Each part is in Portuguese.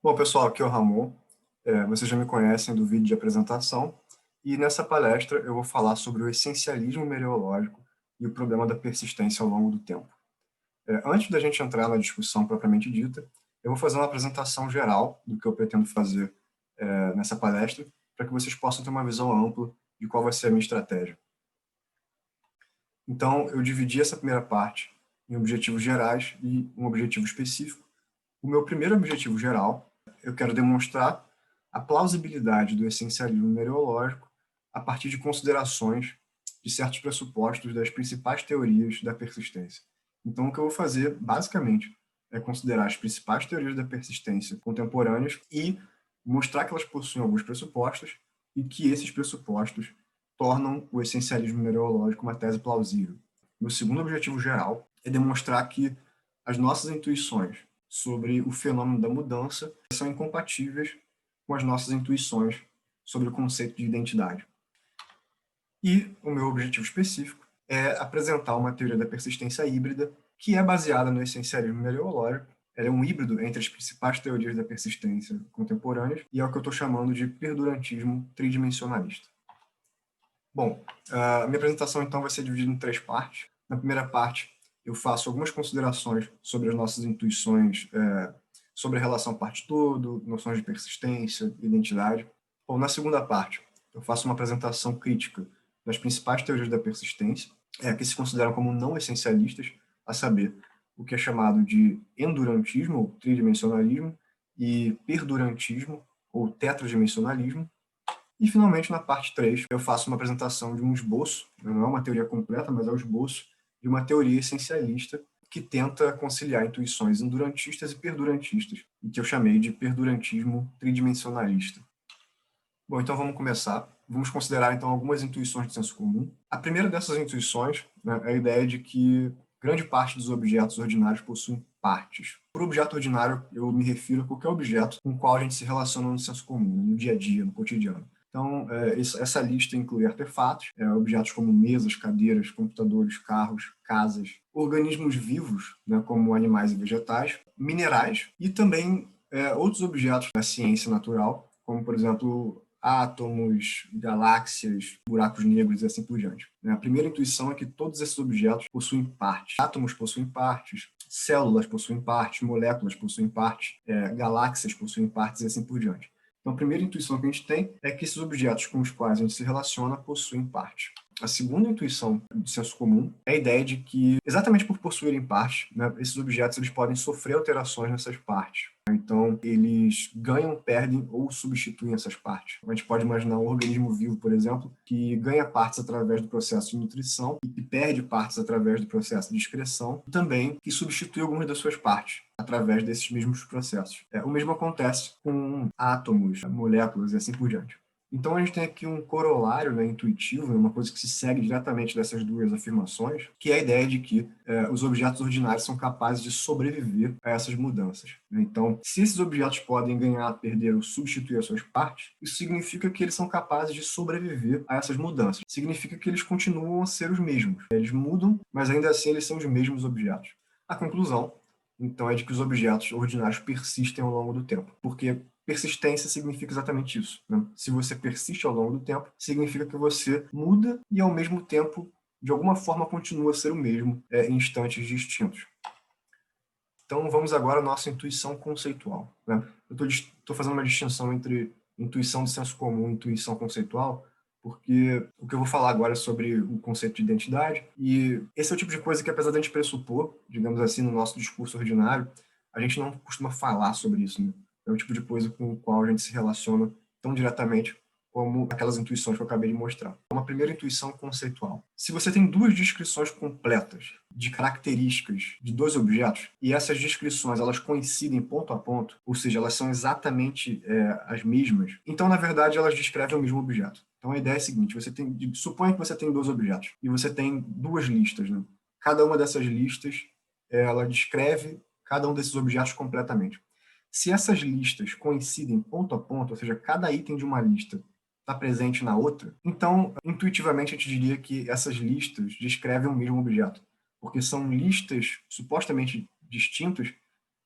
Bom, pessoal, aqui é o Ramon. Vocês já me conhecem do vídeo de apresentação. E nessa palestra eu vou falar sobre o essencialismo mereológico e o problema da persistência ao longo do tempo. Antes da gente entrar na discussão propriamente dita, eu vou fazer uma apresentação geral do que eu pretendo fazer nessa palestra, para que vocês possam ter uma visão ampla de qual vai ser a minha estratégia. Então, eu dividi essa primeira parte em objetivos gerais e um objetivo específico. O meu primeiro objetivo geral, eu quero demonstrar a plausibilidade do essencialismo mereológico a partir de considerações de certos pressupostos das principais teorias da persistência. Então, o que eu vou fazer, basicamente, é considerar as principais teorias da persistência contemporâneas e mostrar que elas possuem alguns pressupostos e que esses pressupostos tornam o essencialismo mereológico uma tese plausível. Meu segundo objetivo geral é demonstrar que as nossas intuições sobre o fenômeno da mudança são incompatíveis com as nossas intuições sobre o conceito de identidade. E o meu objetivo específico é apresentar uma teoria da persistência híbrida que é baseada no essencialismo mereológico. Ela é um híbrido entre as principais teorias da persistência contemporâneas e é o que eu estou chamando de perdurantismo tridimensionalista. Bom, a minha apresentação então vai ser dividida em três partes. Na primeira parte, eu faço algumas considerações sobre as nossas intuições, sobre a relação parte-todo, noções de persistência, identidade. Bom, na segunda parte, eu faço uma apresentação crítica das principais teorias da persistência, que se consideram como não essencialistas, a saber, o que é chamado de endurantismo, ou tridimensionalismo, e perdurantismo, ou tetradimensionalismo. E, finalmente, na parte 3, eu faço uma apresentação de um esboço, não é uma teoria completa, mas é um esboço de uma teoria essencialista que tenta conciliar intuições endurantistas e perdurantistas, e que eu chamei de perdurantismo tridimensionalista. Bom, então vamos começar. Vamos considerar, então, algumas intuições de senso comum. A primeira dessas intuições, né, é a ideia de que grande parte dos objetos ordinários possuem partes. Por objeto ordinário, eu me refiro a qualquer objeto com o qual a gente se relaciona no senso comum, no dia a dia, no cotidiano. Então, essa lista inclui artefatos, objetos como mesas, cadeiras, computadores, carros, casas, organismos vivos, né, como animais e vegetais, minerais e também outros objetos da ciência natural, como, por exemplo, átomos, galáxias, buracos negros e assim por diante. A primeira intuição é que todos esses objetos possuem partes. Átomos possuem partes, células possuem partes, moléculas possuem partes, galáxias possuem partes e assim por diante. Então, a primeira intuição que a gente tem é que esses objetos com os quais a gente se relaciona possuem partes. A segunda intuição do senso comum é a ideia de que, exatamente por possuírem partes, né, esses objetos eles podem sofrer alterações nessas partes. Então, eles ganham, perdem ou substituem essas partes. A gente pode imaginar um organismo vivo, por exemplo, que ganha partes através do processo de nutrição e que perde partes através do processo de excreção, e também que substitui algumas das suas partes através desses mesmos processos. O mesmo acontece com átomos, moléculas e assim por diante. Então, a gente tem aqui um corolário, né, intuitivo, uma coisa que se segue diretamente dessas duas afirmações, que é a ideia de que os objetos ordinários são capazes de sobreviver a essas mudanças. Então, se esses objetos podem ganhar, perder ou substituir as suas partes, isso significa que eles são capazes de sobreviver a essas mudanças. Significa que eles continuam a ser os mesmos. Eles mudam, mas ainda assim eles são os mesmos objetos. A conclusão, então, é de que os objetos ordinários persistem ao longo do tempo, porque persistência significa exatamente isso, né? Se você persiste ao longo do tempo, significa que você muda e, ao mesmo tempo, de alguma forma, continua a ser o mesmo em instantes distintos. Então, vamos agora à nossa intuição conceitual, né? Eu estou fazendo uma distinção entre intuição do senso comum e intuição conceitual, porque o que eu vou falar agora é sobre o conceito de identidade, e esse é o tipo de coisa que, apesar de a gente pressupor, digamos assim, no nosso discurso ordinário, a gente não costuma falar sobre isso, né? É o tipo de coisa com o qual a gente se relaciona tão diretamente como aquelas intuições que eu acabei de mostrar. Uma primeira intuição conceitual. Se você tem duas descrições completas de características de dois objetos, e essas descrições elas coincidem ponto a ponto, ou seja, elas são exatamente as mesmas, então, na verdade, elas descrevem o mesmo objeto. Então, a ideia é a seguinte, suponha que você tem dois objetos, e você tem duas listas, né? Cada uma dessas listas, ela descreve cada um desses objetos completamente. Se essas listas coincidem ponto a ponto, ou seja, cada item de uma lista está presente na outra, então, intuitivamente, a gente diria que essas listas descrevem o mesmo objeto, porque são listas supostamente distintas,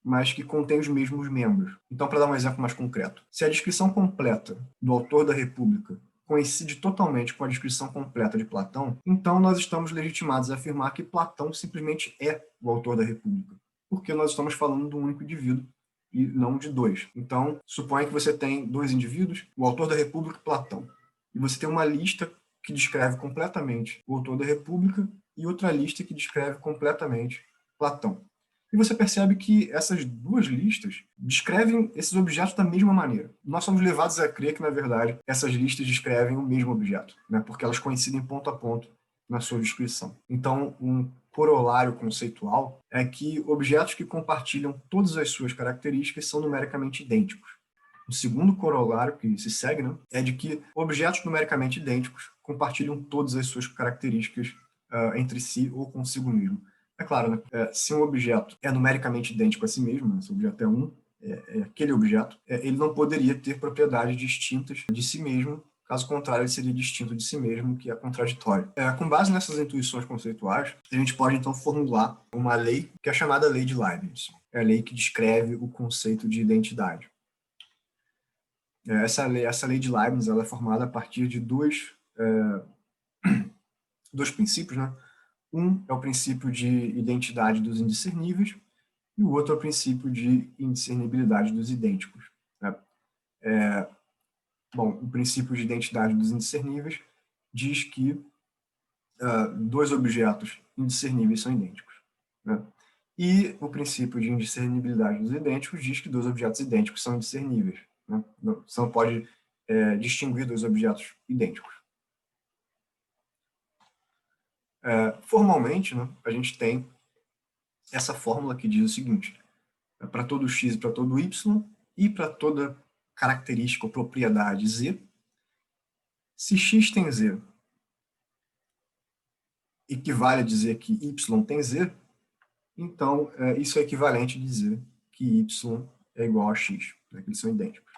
mas que contém os mesmos membros. Então, para dar um exemplo mais concreto, se a descrição completa do autor da República coincide totalmente com a descrição completa de Platão, então nós estamos legitimados a afirmar que Platão simplesmente é o autor da República, porque nós estamos falando de um único indivíduo e não de dois. Então, suponha que você tem dois indivíduos, o autor da República e Platão, e você tem uma lista que descreve completamente o autor da República e outra lista que descreve completamente Platão. E você percebe que essas duas listas descrevem esses objetos da mesma maneira. Nós somos levados a crer que, na verdade, essas listas descrevem o mesmo objeto, né? Porque elas coincidem ponto a ponto na sua descrição. Então, um corolário conceitual é que objetos que compartilham todas as suas características são numericamente idênticos. O segundo corolário que se segue, né, é de que objetos numericamente idênticos compartilham todas as suas características entre si ou consigo mesmo. É claro, né, se um objeto é numericamente idêntico a si mesmo, né, se o objeto é um, é aquele objeto, ele não poderia ter propriedades distintas de si mesmo, caso contrário, ele seria distinto de si mesmo, que é contraditório. Com base nessas intuições conceituais, a gente pode então formular uma lei que é chamada Lei de Leibniz. É a lei que descreve o conceito de identidade. Essa lei de Leibniz ela é formada a partir de dois princípios, né? Um é o princípio de identidade dos indiscerníveis e o outro é o princípio de indiscernibilidade dos idênticos, né? Bom, o princípio de identidade dos indiscerníveis diz que dois objetos indiscerníveis são idênticos, né? E o princípio de indiscernibilidade dos idênticos diz que dois objetos idênticos são indiscerníveis, né? Você não pode distinguir dois objetos idênticos. Formalmente, né, a gente tem essa fórmula que diz o seguinte: para todo x e para todo y, e para toda característica ou propriedade z, se x tem z equivale a dizer que y tem z, então isso é equivalente a dizer que y é igual a x, né, que eles são idênticos.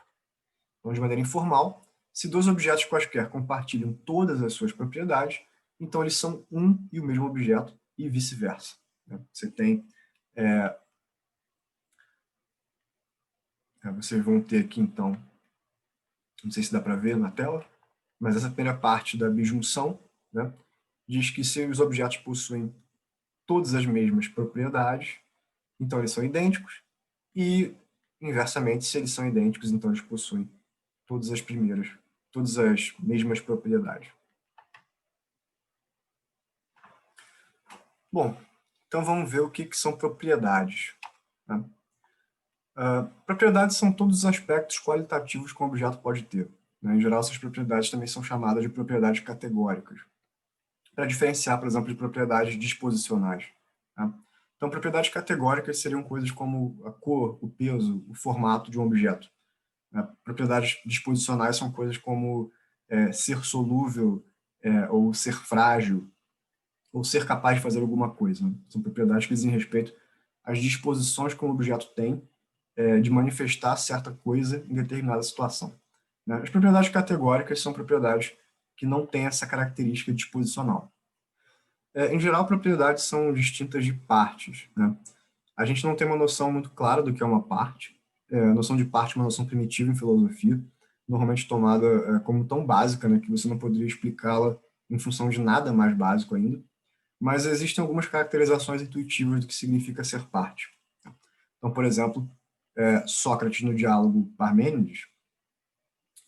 Então, de maneira informal, se dois objetos quaisquer compartilham todas as suas propriedades, então eles são um e o mesmo objeto e vice-versa, né? Você tem vocês vão ter aqui, então, não sei se dá para ver na tela, mas essa primeira parte da bisjunção, né, diz que se os objetos possuem todas as mesmas propriedades, então eles são idênticos, e, inversamente, se eles são idênticos, então eles possuem todas as mesmas propriedades. Bom, então vamos ver o que são propriedades, né? Propriedades são todos os aspectos qualitativos que um objeto pode ter, né? Em geral, essas propriedades também são chamadas de propriedades categóricas, para diferenciar, por exemplo, de propriedades disposicionais, tá? Então, propriedades categóricas seriam coisas como a cor, o peso, o formato de um objeto, né? Propriedades disposicionais são coisas como ser solúvel, ou ser frágil, ou ser capaz de fazer alguma coisa, né? São propriedades que dizem respeito às disposições que um objeto tem de manifestar certa coisa em determinada situação, né? As propriedades categóricas são propriedades que não têm essa característica disposicional. Em geral, propriedades são distintas de partes, né? A gente não tem uma noção muito clara do que é uma parte. A noção de parte é uma noção primitiva em filosofia, normalmente tomada como tão básica, né, que você não poderia explicá-la em função de nada mais básico ainda. Mas existem algumas caracterizações intuitivas do que significa ser parte. Então, por exemplo, Sócrates, no diálogo Parmênides,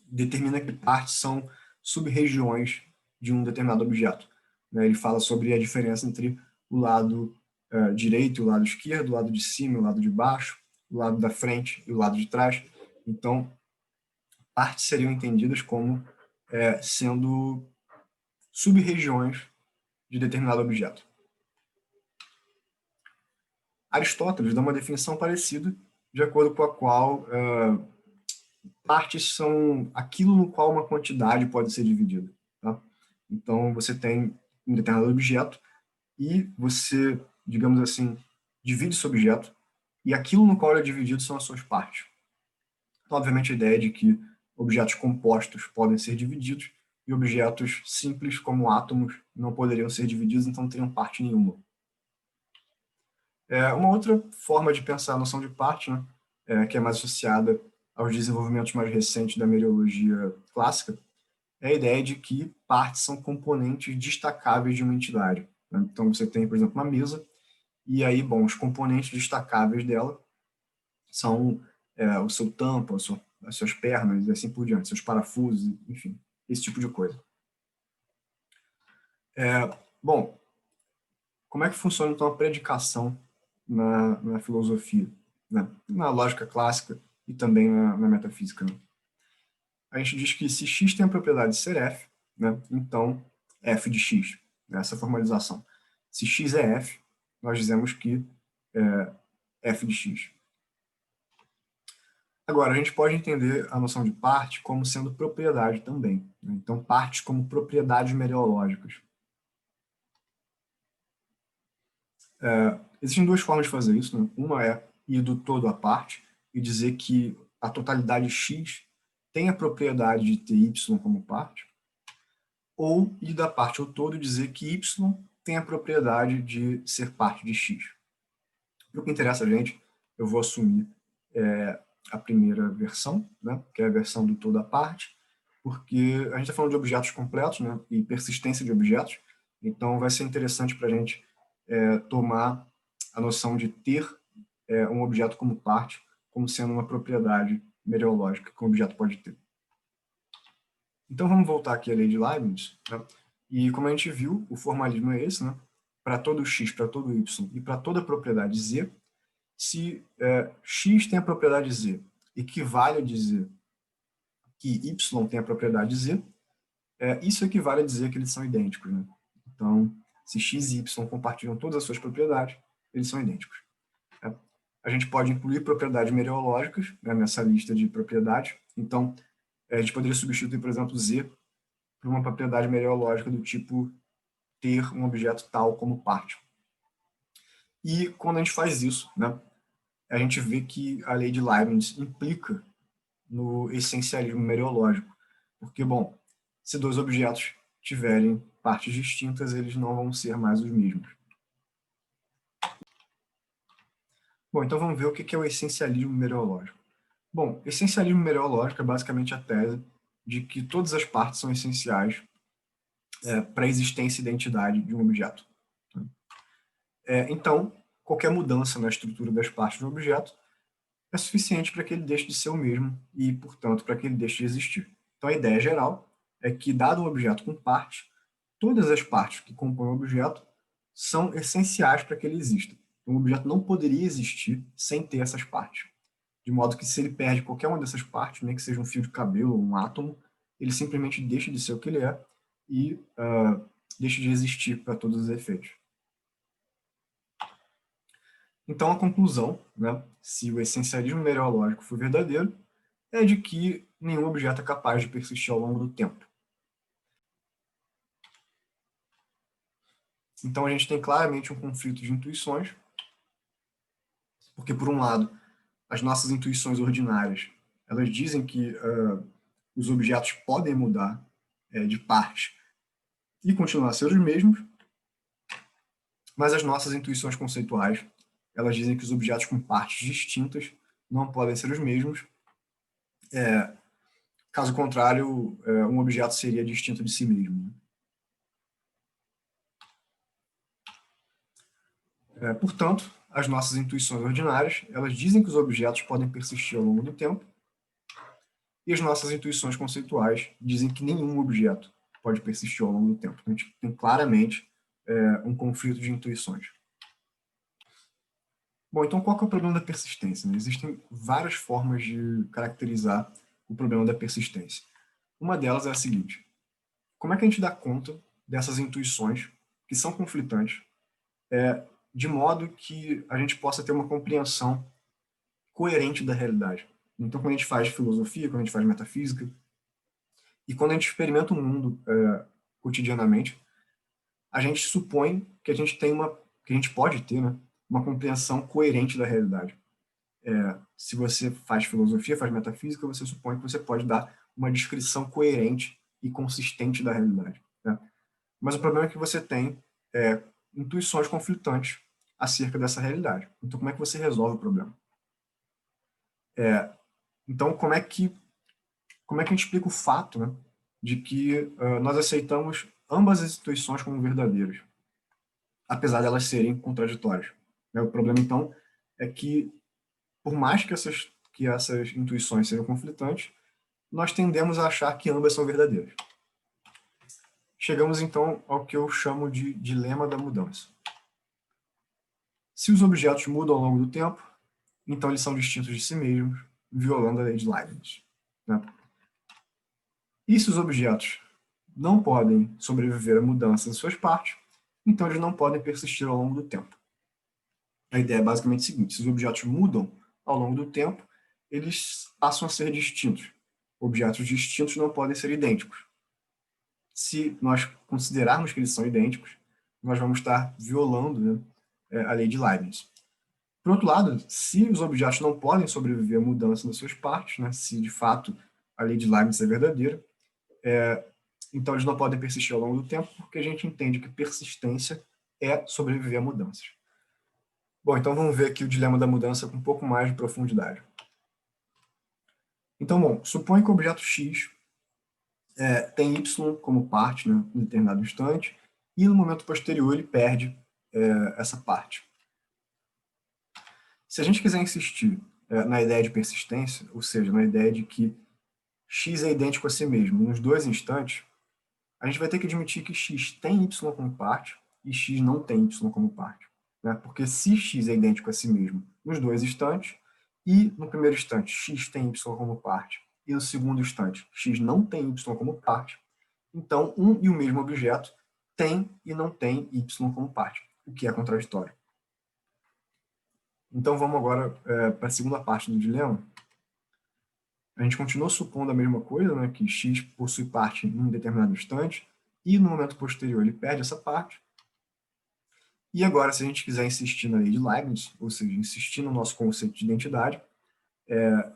determina que partes são sub-regiões de um determinado objeto, né? Ele fala sobre a diferença entre o lado direito e o lado esquerdo, o lado de cima e o lado de baixo, o lado da frente e o lado de trás. Então, partes seriam entendidas como sendo sub-regiões de determinado objeto. Aristóteles dá uma definição parecida, de acordo com a qual partes são aquilo no qual uma quantidade pode ser dividida, tá? Então, você tem um determinado objeto e você, digamos assim, divide esse objeto e aquilo no qual ele é dividido são as suas partes. Então, obviamente, a ideia é de que objetos compostos podem ser divididos e objetos simples, como átomos, não poderiam ser divididos, então não teriam parte nenhuma. Uma outra forma de pensar a noção de parte, né, que é mais associada aos desenvolvimentos mais recentes da mereologia clássica, é a ideia de que partes são componentes destacáveis de uma entidade, né? Então, você tem, por exemplo, uma mesa, e aí, bom, os componentes destacáveis dela são o seu tampo, as suas pernas, e assim por diante, seus parafusos, enfim, esse tipo de coisa. Bom, como é que funciona, então, a predicação na filosofia, né? Na lógica clássica e também na metafísica, né? A gente diz que se x tem a propriedade de ser f, né, então f de x, né, essa formalização. Se x é f, nós dizemos que f de x. Agora, a gente pode entender a noção de parte como sendo propriedade também, né? Então, partes como propriedades mereológicas. Existem duas formas de fazer isso, né? Uma é ir do todo à parte e dizer que a totalidade x tem a propriedade de ter y como parte, ou ir da parte ao todo e dizer que y tem a propriedade de ser parte de x. Para o que interessa a gente, eu vou assumir a primeira versão, né, que é a versão do todo à parte, porque a gente está falando de objetos completos, né, e persistência de objetos, então vai ser interessante para a gente tomar a noção de ter um objeto como parte, como sendo uma propriedade mereológica que um objeto pode ter. Então vamos voltar aqui à lei de Leibniz, tá? E como a gente viu, o formalismo é esse, né? Para todo x, para todo y e para toda propriedade z, se x tem a propriedade z, equivale a dizer que y tem a propriedade z, isso equivale a dizer que eles são idênticos, né? Então, se x e y compartilham todas as suas propriedades, eles são idênticos. A gente pode incluir propriedades mereológicas, né, nessa lista de propriedades. Então, a gente poderia substituir, por exemplo, z por uma propriedade mereológica do tipo ter um objeto tal como parte. E quando a gente faz isso, né, a gente vê que a lei de Leibniz implica no essencialismo mereológico. Porque, bom, se dois objetos tiverem partes distintas, eles não vão ser mais os mesmos. Bom, então vamos ver o que é o essencialismo mereológico. Bom, essencialismo mereológico é basicamente a tese de que todas as partes são essenciais para a existência e identidade de um objeto. Então, qualquer mudança na estrutura das partes do objeto é suficiente para que ele deixe de ser o mesmo e, portanto, para que ele deixe de existir. Então, a ideia geral é que, dado um objeto com partes, todas as partes que compõem o objeto são essenciais para que ele exista. Um objeto não poderia existir sem ter essas partes. De modo que, se ele perde qualquer uma dessas partes, nem que seja um fio de cabelo ou um átomo, ele simplesmente deixa de ser o que ele é e deixa de existir para todos os efeitos. Então, a conclusão, né, se o essencialismo mereológico for verdadeiro, é de que nenhum objeto é capaz de persistir ao longo do tempo. Então, a gente tem claramente um conflito de intuições, porque, por um lado, as nossas intuições ordinárias, elas dizem que os objetos podem mudar de parte e continuar a ser os mesmos, mas as nossas intuições conceituais, elas dizem que os objetos com partes distintas não podem ser os mesmos. Caso contrário, um objeto seria distinto de si mesmo. Portanto, as nossas intuições ordinárias, elas dizem que os objetos podem persistir ao longo do tempo, e as nossas intuições conceituais dizem que nenhum objeto pode persistir ao longo do tempo. Então, a gente tem claramente um conflito de intuições. Bom, então qual que é o problema da persistência, né? Existem várias formas de caracterizar o problema da persistência. Uma delas é a seguinte: como é que a gente dá conta dessas intuições que são conflitantes, de modo que a gente possa ter uma compreensão coerente da realidade? Então, quando a gente faz filosofia, quando a gente faz metafísica, e quando a gente experimenta o mundo cotidianamente, a gente supõe que a gente tem que a gente pode ter, né, uma compreensão coerente da realidade. Se você faz filosofia, faz metafísica, você supõe que você pode dar uma descrição coerente e consistente da realidade, né? Mas o problema é que você tem intuições conflitantes acerca dessa realidade. Então, como é que você resolve o problema? Então, como é que a gente explica o fato, né, de que nós aceitamos ambas as instituições como verdadeiras, apesar de elas serem contraditórias? Né? O problema, então, é que, por mais que essas intuições sejam conflitantes, nós tendemos a achar que ambas são verdadeiras. Chegamos, então, ao que eu chamo de dilema da mudança. Se os objetos mudam ao longo do tempo, então eles são distintos de si mesmos, violando a lei de Leibniz. Né? E se os objetos não podem sobreviver a mudanças em suas partes, então eles não podem persistir ao longo do tempo. A ideia é basicamente a seguinte: se os objetos mudam ao longo do tempo, eles passam a ser distintos. Objetos distintos não podem ser idênticos. Se nós considerarmos que eles são idênticos, nós vamos estar violando, né, a lei de Leibniz. Por outro lado, se os objetos não podem sobreviver à mudança das suas partes, né, se de fato a lei de Leibniz é verdadeira, então eles não podem persistir ao longo do tempo, porque a gente entende que persistência é sobreviver a mudanças. Bom, então vamos ver aqui o dilema da mudança com um pouco mais de profundidade. Então, bom, suponha que o objeto X tem Y como parte, né, em determinado instante, e no momento posterior ele perde essa parte. Se a gente quiser insistir na ideia de persistência, ou seja, na ideia de que X é idêntico a si mesmo nos dois instantes, a gente vai ter que admitir que X tem Y como parte e X não tem Y como parte. Né? Porque se X é idêntico a si mesmo nos dois instantes, e no primeiro instante X tem Y como parte, e no segundo instante X não tem Y como parte, então um e o mesmo objeto tem e não tem Y como parte, o que é contraditório. Então vamos agora para a segunda parte do dilema. A gente continua supondo a mesma coisa, né, que X possui parte em um determinado instante, e no momento posterior ele perde essa parte. E agora, se a gente quiser insistir na lei de Leibniz, ou seja, insistir no nosso conceito de identidade,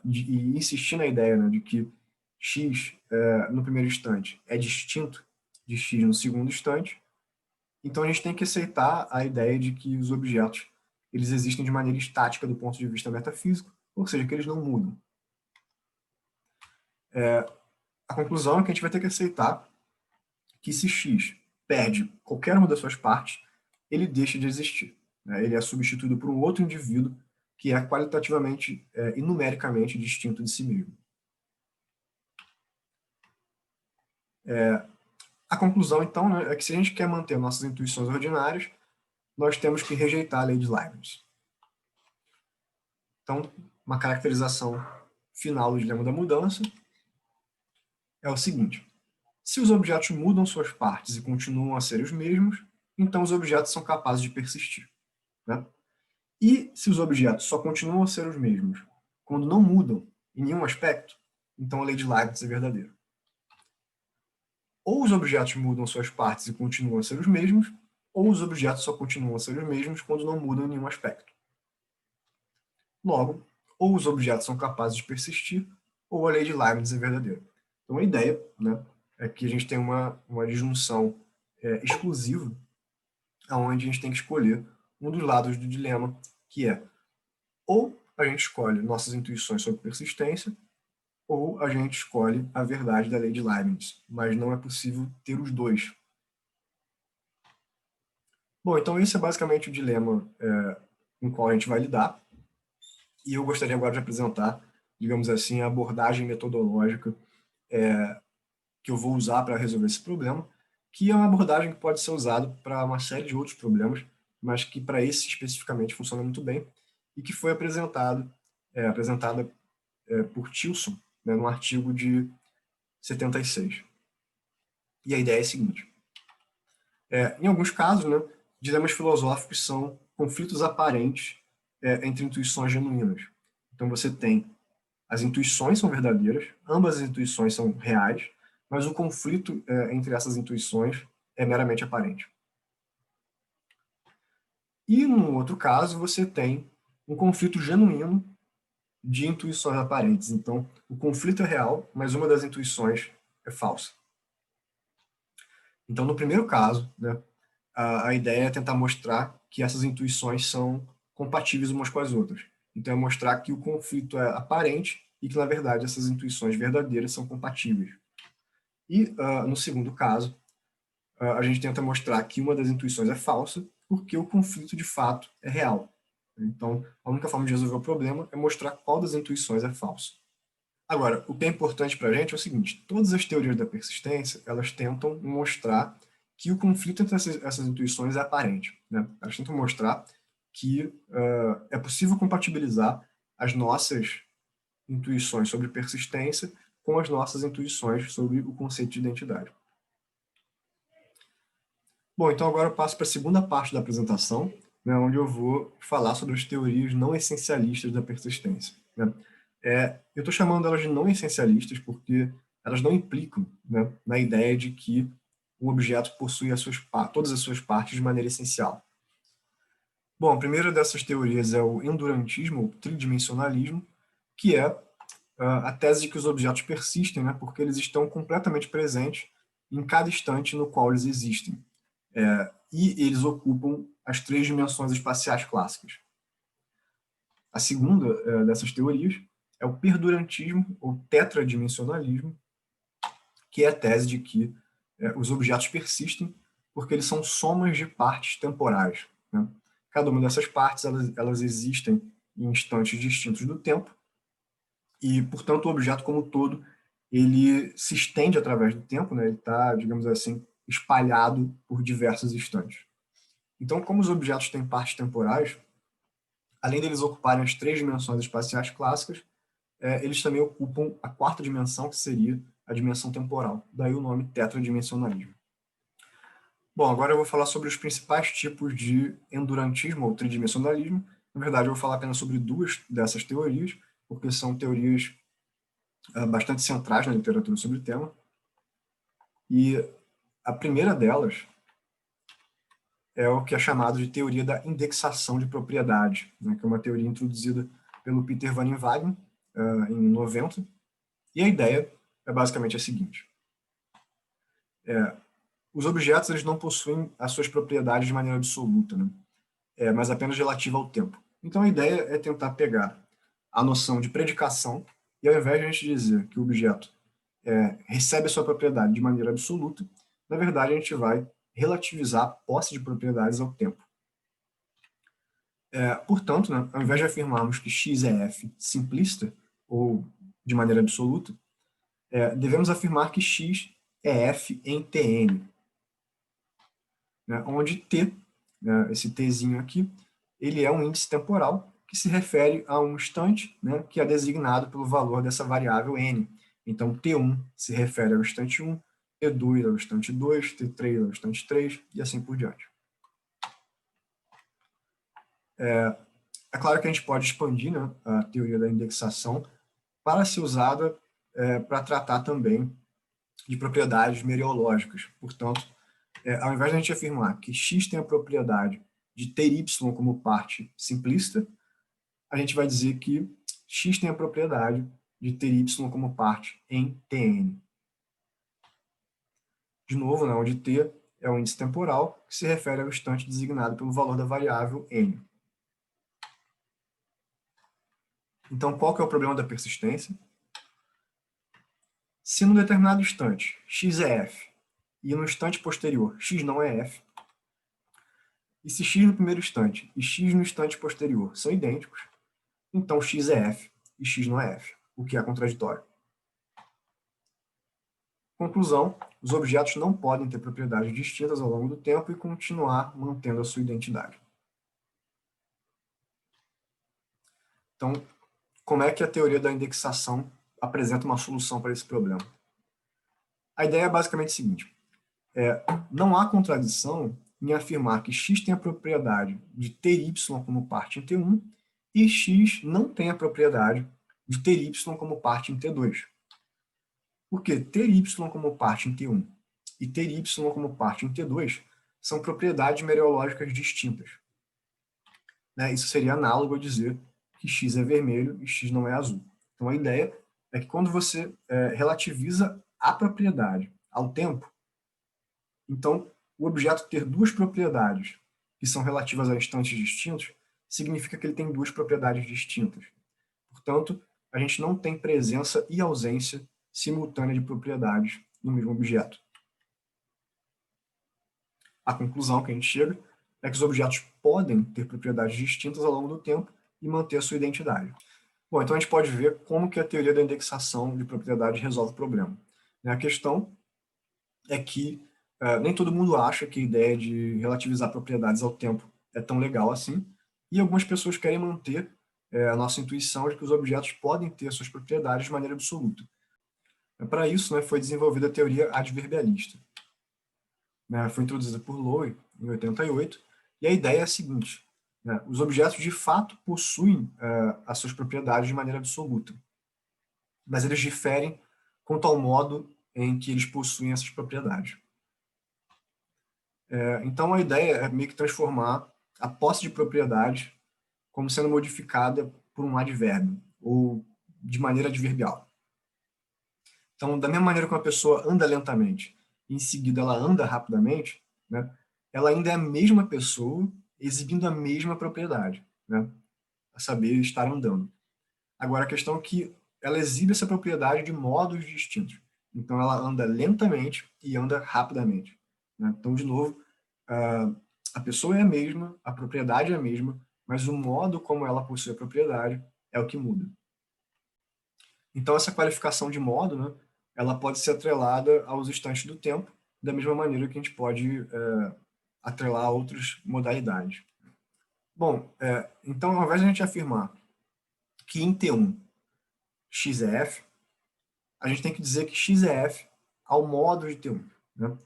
e insistir na ideia, né, de que X no primeiro instante é distinto de X no segundo instante, então a gente tem que aceitar a ideia de que os objetos eles existem de maneira estática do ponto de vista metafísico, ou seja, que eles não mudam. A conclusão é que a gente vai ter que aceitar que se X perde qualquer uma das suas partes, ele deixa de existir. Né? Ele é substituído por um outro indivíduo que é qualitativamente e numericamente distinto de si mesmo. A conclusão, então, né, é que se a gente quer manter nossas intuições ordinárias, nós temos que rejeitar a lei de Leibniz. Então, uma caracterização final do dilema da mudança é o seguinte: se os objetos mudam suas partes e continuam a ser os mesmos, então os objetos são capazes de persistir. Né? E se os objetos só continuam a ser os mesmos quando não mudam em nenhum aspecto, então a lei de Leibniz é verdadeira. Ou os objetos mudam suas partes e continuam a ser os mesmos, ou os objetos só continuam a ser os mesmos quando não mudam em nenhum aspecto. Logo, ou os objetos são capazes de persistir, ou a lei de Leibniz é verdadeira. Então a ideia, né, é que a gente tem uma disjunção exclusiva, onde a gente tem que escolher um dos lados do dilema, que é ou a gente escolhe nossas intuições sobre persistência, ou a gente escolhe a verdade da lei de Leibniz, mas não é possível ter os dois. Bom, então esse é basicamente o dilema com o qual a gente vai lidar, e eu gostaria agora de apresentar, digamos assim, a abordagem metodológica que eu vou usar para resolver esse problema, que é uma abordagem que pode ser usada para uma série de outros problemas, mas que para esse especificamente funciona muito bem, e que foi apresentada por Tilson, né, num artigo de 76. E a ideia é a seguinte: em alguns casos, né, dilemas filosóficos são conflitos aparentes entre intuições genuínas. Então você tem as intuições são verdadeiras, ambas as intuições são reais, mas o conflito entre essas intuições é meramente aparente. E, no outro caso, você tem um conflito genuíno de intuições aparentes. Então, o conflito é real, mas uma das intuições é falsa. Então, no primeiro caso, né, a ideia é tentar mostrar que essas intuições são compatíveis umas com as outras. Então, é mostrar que o conflito é aparente e que, na verdade, essas intuições verdadeiras são compatíveis. E, no segundo caso, a gente tenta mostrar que uma das intuições é falsa porque o conflito, de fato, é real. Então, a única forma de resolver o problema é mostrar qual das intuições é falsa. Agora, o que é importante para a gente é o seguinte: todas as teorias da persistência, elas tentam mostrar que o conflito entre essas intuições é aparente, né? Elas tentam mostrar que é possível compatibilizar as nossas intuições sobre persistência com as nossas intuições sobre o conceito de identidade. Bom, então agora eu passo para a segunda parte da apresentação, né, onde eu vou falar sobre as teorias não essencialistas da persistência, né? Eu estou chamando elas de não essencialistas porque elas não implicam, né, na ideia de que um objeto possui todas as suas partes de maneira essencial. Bom, a primeira dessas teorias é o endurantismo, ou tridimensionalismo, que é a tese de que os objetos persistem, né, porque eles estão completamente presentes em cada instante no qual eles existem. E eles ocupam as três dimensões espaciais clássicas. A segunda dessas teorias é o perdurantismo, ou tetradimensionalismo, que é a tese de que os objetos persistem porque eles são somas de partes temporais, né? Cada uma dessas partes elas existem em instantes distintos do tempo e, portanto, o objeto como um todo ele se estende através do tempo, né? Ele está, digamos assim, espalhado por diversos instantes. Então, como os objetos têm partes temporais, além deles ocuparem as três dimensões espaciais clássicas, eles também ocupam a quarta dimensão, que seria a dimensão temporal. Daí o nome tetradimensionalismo. Bom, agora eu vou falar sobre os principais tipos de endurantismo ou tridimensionalismo. Na verdade, eu vou falar apenas sobre duas dessas teorias, porque são teorias bastante centrais na literatura sobre o tema. E a primeira delas é o que é chamado de teoria da indexação de propriedade, né, que é uma teoria introduzida pelo Peter Van Inwagen em 90. E a ideia é basicamente a seguinte: os objetos eles não possuem as suas propriedades de maneira absoluta, né, mas apenas relativa ao tempo. Então a ideia é tentar pegar a noção de predicação e, ao invés de a gente dizer que o objeto recebe a sua propriedade de maneira absoluta, na verdade a gente vai relativizar a posse de propriedades ao tempo. Portanto, né, ao invés de afirmarmos que x é f simplista, ou de maneira absoluta, devemos afirmar que x é f em Tn, né, onde t, né, esse tzinho aqui, ele é um índice temporal que se refere a um instante, né, que é designado pelo valor dessa variável n. Então, T1 se refere ao instante 1, T2 ao instante 2, T3 ao instante 3, e assim por diante. É claro que a gente pode expandir, né, a teoria da indexação para ser usada para tratar também de propriedades mereológicas. Portanto, ao invés de a gente afirmar que x tem a propriedade de ter y como parte simplista, a gente vai dizer que x tem a propriedade de ter y como parte em Tn. De novo, né, onde t é o índice temporal, que se refere ao instante designado pelo valor da variável n. Então, qual que é o problema da persistência? Se num determinado instante x é f e no instante posterior x não é f, e se x no primeiro instante e x no instante posterior são idênticos, então x é f e x não é f, o que é contraditório. Conclusão: os objetos não podem ter propriedades distintas ao longo do tempo e continuar mantendo a sua identidade. Então, como é que a teoria da indexação apresenta uma solução para esse problema? A ideia é basicamente a seguinte: não há contradição em afirmar que x tem a propriedade de ter y como parte em T1 e x não tem a propriedade de ter y como parte em T2. Porque ter y como parte em T1 e ter y como parte em T2 são propriedades mereológicas distintas. Né? Isso seria análogo a dizer que x é vermelho e x não é azul. Então a ideia é que quando você relativiza a propriedade ao tempo, então o objeto ter duas propriedades que são relativas a instantes distintos, significa que ele tem duas propriedades distintas. Portanto, a gente não tem presença e ausência simultânea de propriedades no mesmo objeto. A conclusão que a gente chega é que os objetos podem ter propriedades distintas ao longo do tempo e manter a sua identidade. Bom, então a gente pode ver como que a teoria da indexação de propriedades resolve o problema. A questão é que nem todo mundo acha que a ideia de relativizar propriedades ao tempo é tão legal assim, e algumas pessoas querem manter a nossa intuição de que os objetos podem ter suas propriedades de maneira absoluta. Para isso, foi desenvolvida a teoria adverbialista. Foi introduzida por Lowe em 88, e a ideia é a seguinte: os objetos de fato possuem as suas propriedades de maneira absoluta, mas eles diferem quanto ao modo em que eles possuem essas propriedades. Então a ideia é meio que transformar a posse de propriedade como sendo modificada por um advérbio, ou de maneira adverbial. Então, da mesma maneira que uma pessoa anda lentamente, e em seguida ela anda rapidamente, ela ainda é a mesma pessoa exibindo a mesma propriedade, a saber, estar andando. Agora, a questão é que ela exibe essa propriedade de modos distintos. Então, ela anda lentamente e anda rapidamente. Então, de novo, a pessoa é a mesma, a propriedade é a mesma, mas o modo como ela possui a propriedade é o que muda. Então, essa qualificação de modo, ela pode ser atrelada aos instantes do tempo, da mesma maneira que a gente pode atrelar a outras modalidades. Bom, então, ao invés de a gente afirmar que em T1 x é f, a gente tem que dizer que x é f ao modo de T1,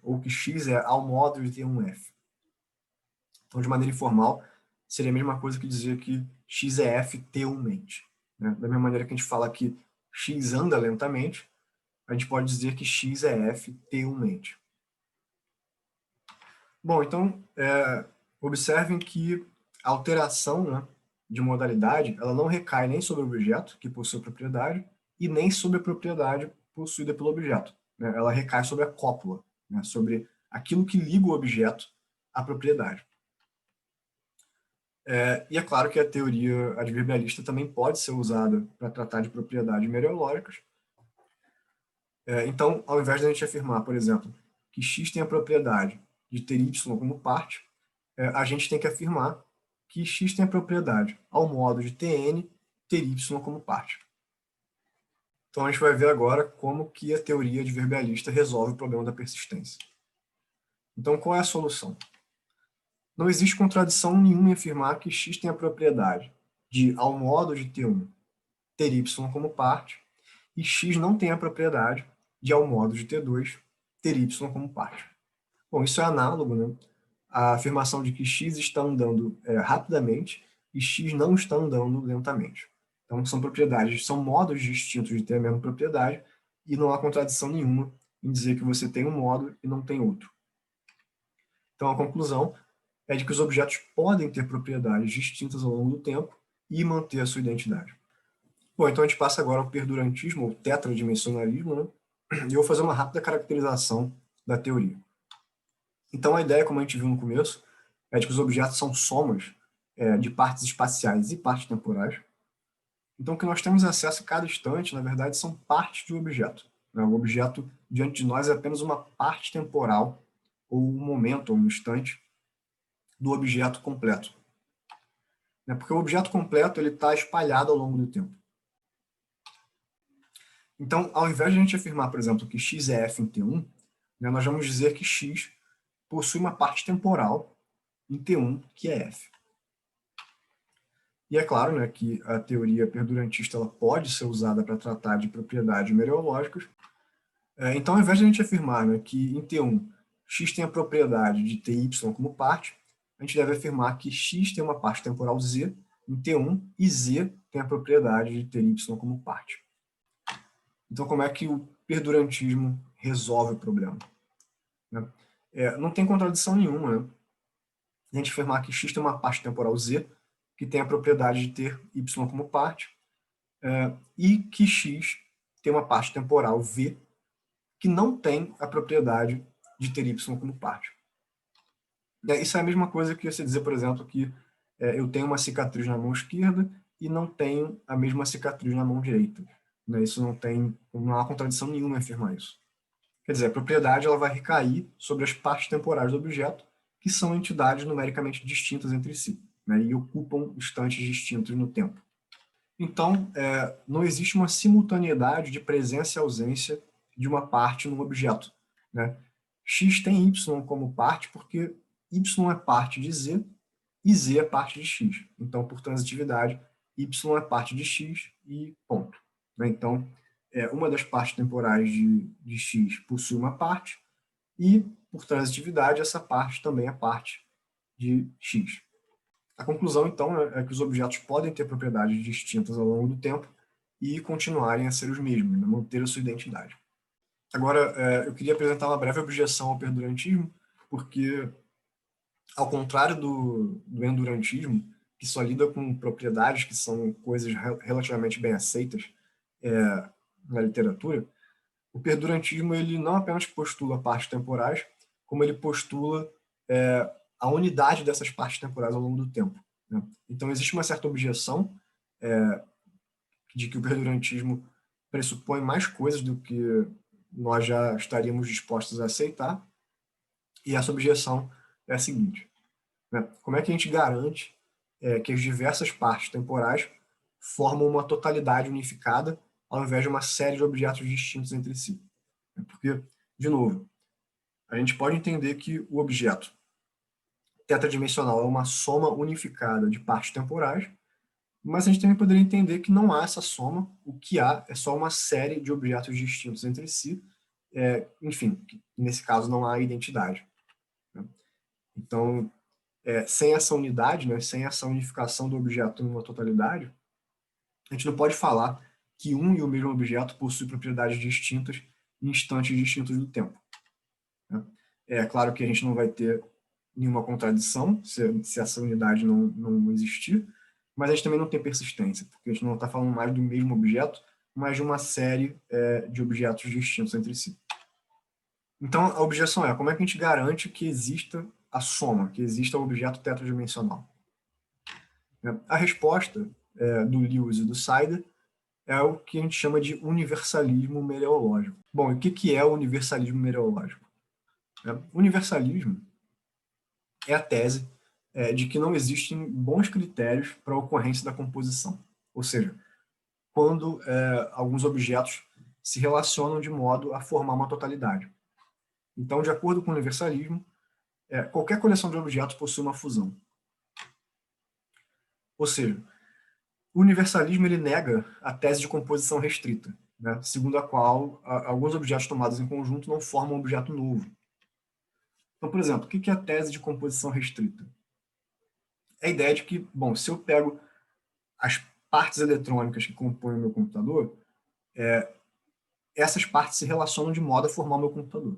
ou que x é ao modo de T1f. Então, de maneira informal, seria a mesma coisa que dizer que x é f T1mente. Da mesma maneira que a gente fala que x anda lentamente, a gente pode dizer que x é f T1mente. Bom, então, observem que a alteração de modalidade ela não recai nem sobre o objeto, que possui a propriedade, e nem sobre a propriedade possuída pelo objeto. Ela recai sobre a cópula, sobre aquilo que liga o objeto à propriedade. E é claro que a teoria adverbialista também pode ser usada para tratar de propriedades mereológicas. Então, ao invés de a gente afirmar, por exemplo, que x tem a propriedade de ter y como parte, a gente tem que afirmar que x tem a propriedade, ao modo de Tn, ter y como parte. Então, a gente vai ver agora como que a teoria adverbialista resolve o problema da persistência. Então, qual é a solução? Não existe contradição nenhuma em afirmar que x tem a propriedade de, ao modo de T1, ter y como parte, e x não tem a propriedade de, ao modo de T2, ter y como parte. Bom, isso é análogo à afirmação de que x está andando rapidamente e x não está andando lentamente. Então, são propriedades, são modos distintos de ter a mesma propriedade, e não há contradição nenhuma em dizer que você tem um modo e não tem outro. Então, a conclusão é de que os objetos podem ter propriedades distintas ao longo do tempo e manter a sua identidade. Bom, então a gente passa agora ao perdurantismo, ou tetradimensionalismo, e eu vou fazer uma rápida caracterização da teoria. Então, a ideia, como a gente viu no começo, é de que os objetos são somas de partes espaciais e partes temporais. Então, o que nós temos acesso a cada instante, na verdade, são partes de um objeto. O objeto diante de nós é apenas uma parte temporal, ou um momento, ou um instante, do objeto completo. Porque o objeto completo está espalhado ao longo do tempo. Então, ao invés de a gente afirmar, por exemplo, que x é f em T1, nós vamos dizer que x possui uma parte temporal em T1, que é f. E é claro que a teoria perdurantista ela pode ser usada para tratar de propriedades mereológicas. Então, ao invés de a gente afirmar que em T1 x tem a propriedade de ter y como parte, a gente deve afirmar que x tem uma parte temporal z em T1 e z tem a propriedade de ter y como parte. Então, como é que o perdurantismo resolve o problema? Não tem contradição nenhuma a gente afirmar que x tem uma parte temporal z, que tem a propriedade de ter y como parte, e que x tem uma parte temporal v, que não tem a propriedade de ter y como parte. Isso é a mesma coisa que você dizer, por exemplo, que eu tenho uma cicatriz na mão esquerda e não tenho a mesma cicatriz na mão direita. Né? Isso não há contradição nenhuma em afirmar isso. Quer dizer, a propriedade ela vai recair sobre as partes temporais do objeto, que são entidades numericamente distintas entre si, né? E ocupam instantes distintos no tempo. Então, não existe uma simultaneidade de presença e ausência de uma parte num objeto. Né? X tem Y como parte porque Y é parte de Z e Z é parte de X. Então, por transitividade, Y é parte de X e ponto. Né? Então, uma das partes temporais de X possui uma parte e, por transitividade, essa parte também é parte de X. A conclusão, então, é que os objetos podem ter propriedades distintas ao longo do tempo e continuarem a ser os mesmos, né? Manter a sua identidade. Agora, eu queria apresentar uma breve objeção ao perdurantismo, porque, ao contrário do endurantismo, que só lida com propriedades que são coisas relativamente bem aceitas na literatura, o perdurantismo ele não apenas postula partes temporais, como ele postula a unidade dessas partes temporais ao longo do tempo. Né? Então, existe uma certa objeção de que o perdurantismo pressupõe mais coisas do que nós já estaríamos dispostos a aceitar, e essa objeção é a seguinte: né? Como é que a gente garante que as diversas partes temporais formam uma totalidade unificada ao invés de uma série de objetos distintos entre si? Porque, de novo, a gente pode entender que o objeto tetradimensional é uma soma unificada de partes temporais, mas a gente também poderia entender que não há essa soma, o que há é só uma série de objetos distintos entre si, enfim, nesse caso não há identidade. Né? Então, sem essa unidade, né, sem essa unificação do objeto em uma totalidade, a gente não pode falar que um e o mesmo objeto possui propriedades distintas em instantes distintos do tempo. Né? É claro que a gente não vai ter nenhuma contradição se essa unidade não existir, mas a gente também não tem persistência, porque a gente não está falando mais do mesmo objeto, mas de uma série de objetos distintos entre si. Então, a objeção é: como é que a gente garante que exista a soma, que exista o objeto tetradimensional? A resposta do Lewis e do Sider é o que a gente chama de universalismo mereológico. Bom, e o que é o universalismo mereológico? O universalismo é a tese de que não existem bons critérios para a ocorrência da composição. Ou seja, quando alguns objetos se relacionam de modo a formar uma totalidade. Então, de acordo com o universalismo, qualquer coleção de objetos possui uma fusão. Ou seja, o universalismo ele nega a tese de composição restrita, né, segundo a qual alguns objetos tomados em conjunto não formam um objeto novo. Então, por exemplo, o que é a tese de composição restrita? É a ideia de que, bom, se eu pego as partes eletrônicas que compõem o meu computador, essas partes se relacionam de modo a formar o meu computador.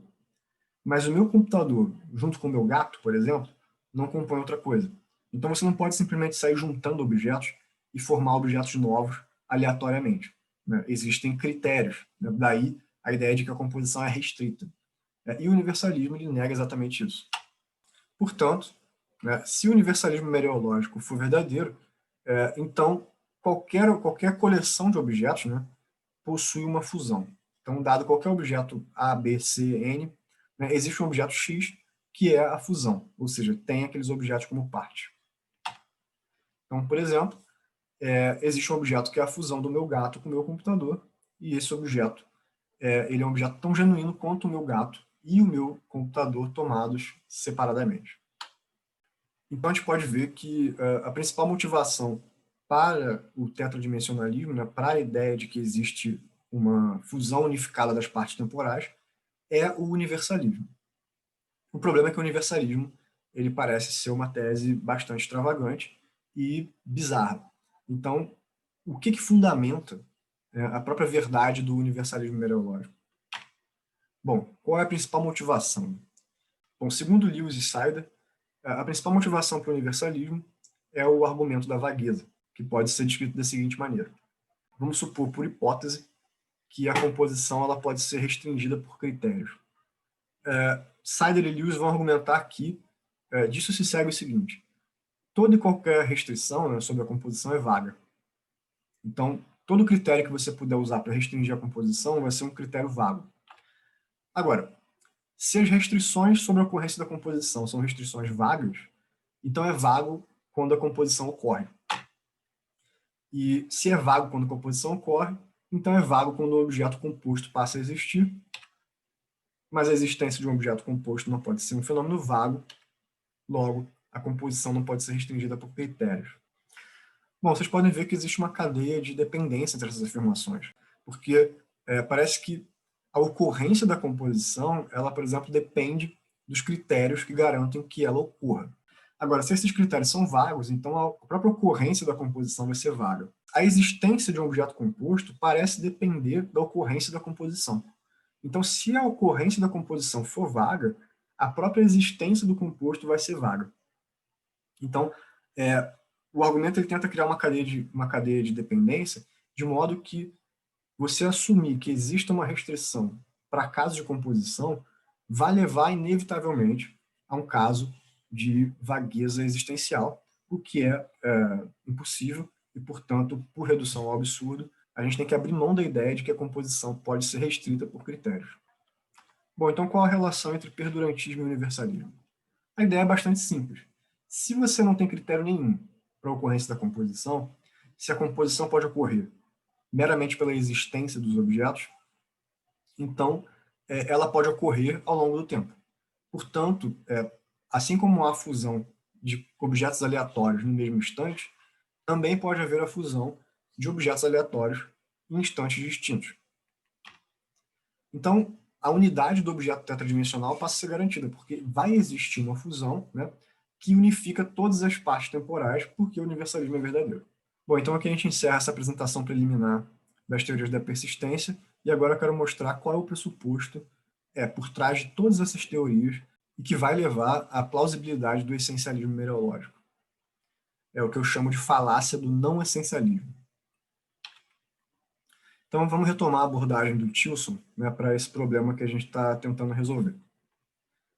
Mas o meu computador, junto com o meu gato, por exemplo, não compõe outra coisa. Então você não pode simplesmente sair juntando objetos e formar objetos novos aleatoriamente. Né? Existem critérios. Né? Daí a ideia de que a composição é restrita. E o universalismo ele nega exatamente isso. Portanto, né, se o universalismo mereológico for verdadeiro, então qualquer coleção de objetos, né, possui uma fusão. Então, dado qualquer objeto A, B, C, N, né, existe um objeto X que é a fusão, ou seja, tem aqueles objetos como parte. Então, por exemplo, existe um objeto que é a fusão do meu gato com o meu computador, e esse objeto ele é um objeto tão genuíno quanto o meu gato e o meu computador tomados separadamente. Então, a gente pode ver que a principal motivação para o tetradimensionalismo, né, para a ideia de que existe uma fusão unificada das partes temporais, é o universalismo. O problema é que o universalismo ele parece ser uma tese bastante extravagante e bizarra. Então, o que fundamenta a própria verdade do universalismo mereológico? Bom, qual é a principal motivação? Bom, segundo Lewis e Sider, a principal motivação para o universalismo é o argumento da vagueza, que pode ser descrito da seguinte maneira. Vamos supor, por hipótese, que a composição ela pode ser restringida por critérios. Sider e Lewis vão argumentar que disso se segue o seguinte: toda e qualquer restrição, né, sobre a composição é vaga. Então, todo critério que você puder usar para restringir a composição vai ser um critério vago. Agora, se as restrições sobre a ocorrência da composição são restrições vagas, então é vago quando a composição ocorre. E se é vago quando a composição ocorre, então é vago quando o objeto composto passa a existir, mas a existência de um objeto composto não pode ser um fenômeno vago, logo, a composição não pode ser restringida por critérios. Bom, vocês podem ver que existe uma cadeia de dependência entre essas afirmações, porque parece que a ocorrência da composição, ela, por exemplo, depende dos critérios que garantem que ela ocorra. Agora, se esses critérios são vagos, então a própria ocorrência da composição vai ser vaga. A existência de um objeto composto parece depender da ocorrência da composição. Então, se a ocorrência da composição for vaga, a própria existência do composto vai ser vaga. Então, o argumento ele tenta criar uma cadeia de dependência, de modo que você assumir que existe uma restrição para casos de composição vai levar, inevitavelmente, a um caso de vagueza existencial, o que é impossível e, portanto, por redução ao absurdo, a gente tem que abrir mão da ideia de que a composição pode ser restrita por critérios. Bom, então qual a relação entre perdurantismo e universalismo? A ideia é bastante simples. Se você não tem critério nenhum para a ocorrência da composição, se a composição pode ocorrer meramente pela existência dos objetos, então ela pode ocorrer ao longo do tempo. Portanto, assim como há fusão de objetos aleatórios no mesmo instante, também pode haver a fusão de objetos aleatórios em instantes distintos. Então, a unidade do objeto tetradimensional passa a ser garantida, porque vai existir uma fusão, né, que unifica todas as partes temporais, porque o universalismo é verdadeiro. Bom, então aqui a gente encerra essa apresentação preliminar das teorias da persistência, e agora eu quero mostrar qual é o pressuposto por trás de todas essas teorias e que vai levar à plausibilidade do essencialismo mereológico. É o que eu chamo de falácia do não essencialismo. Então, vamos retomar a abordagem do Tilson, né, para esse problema que a gente está tentando resolver.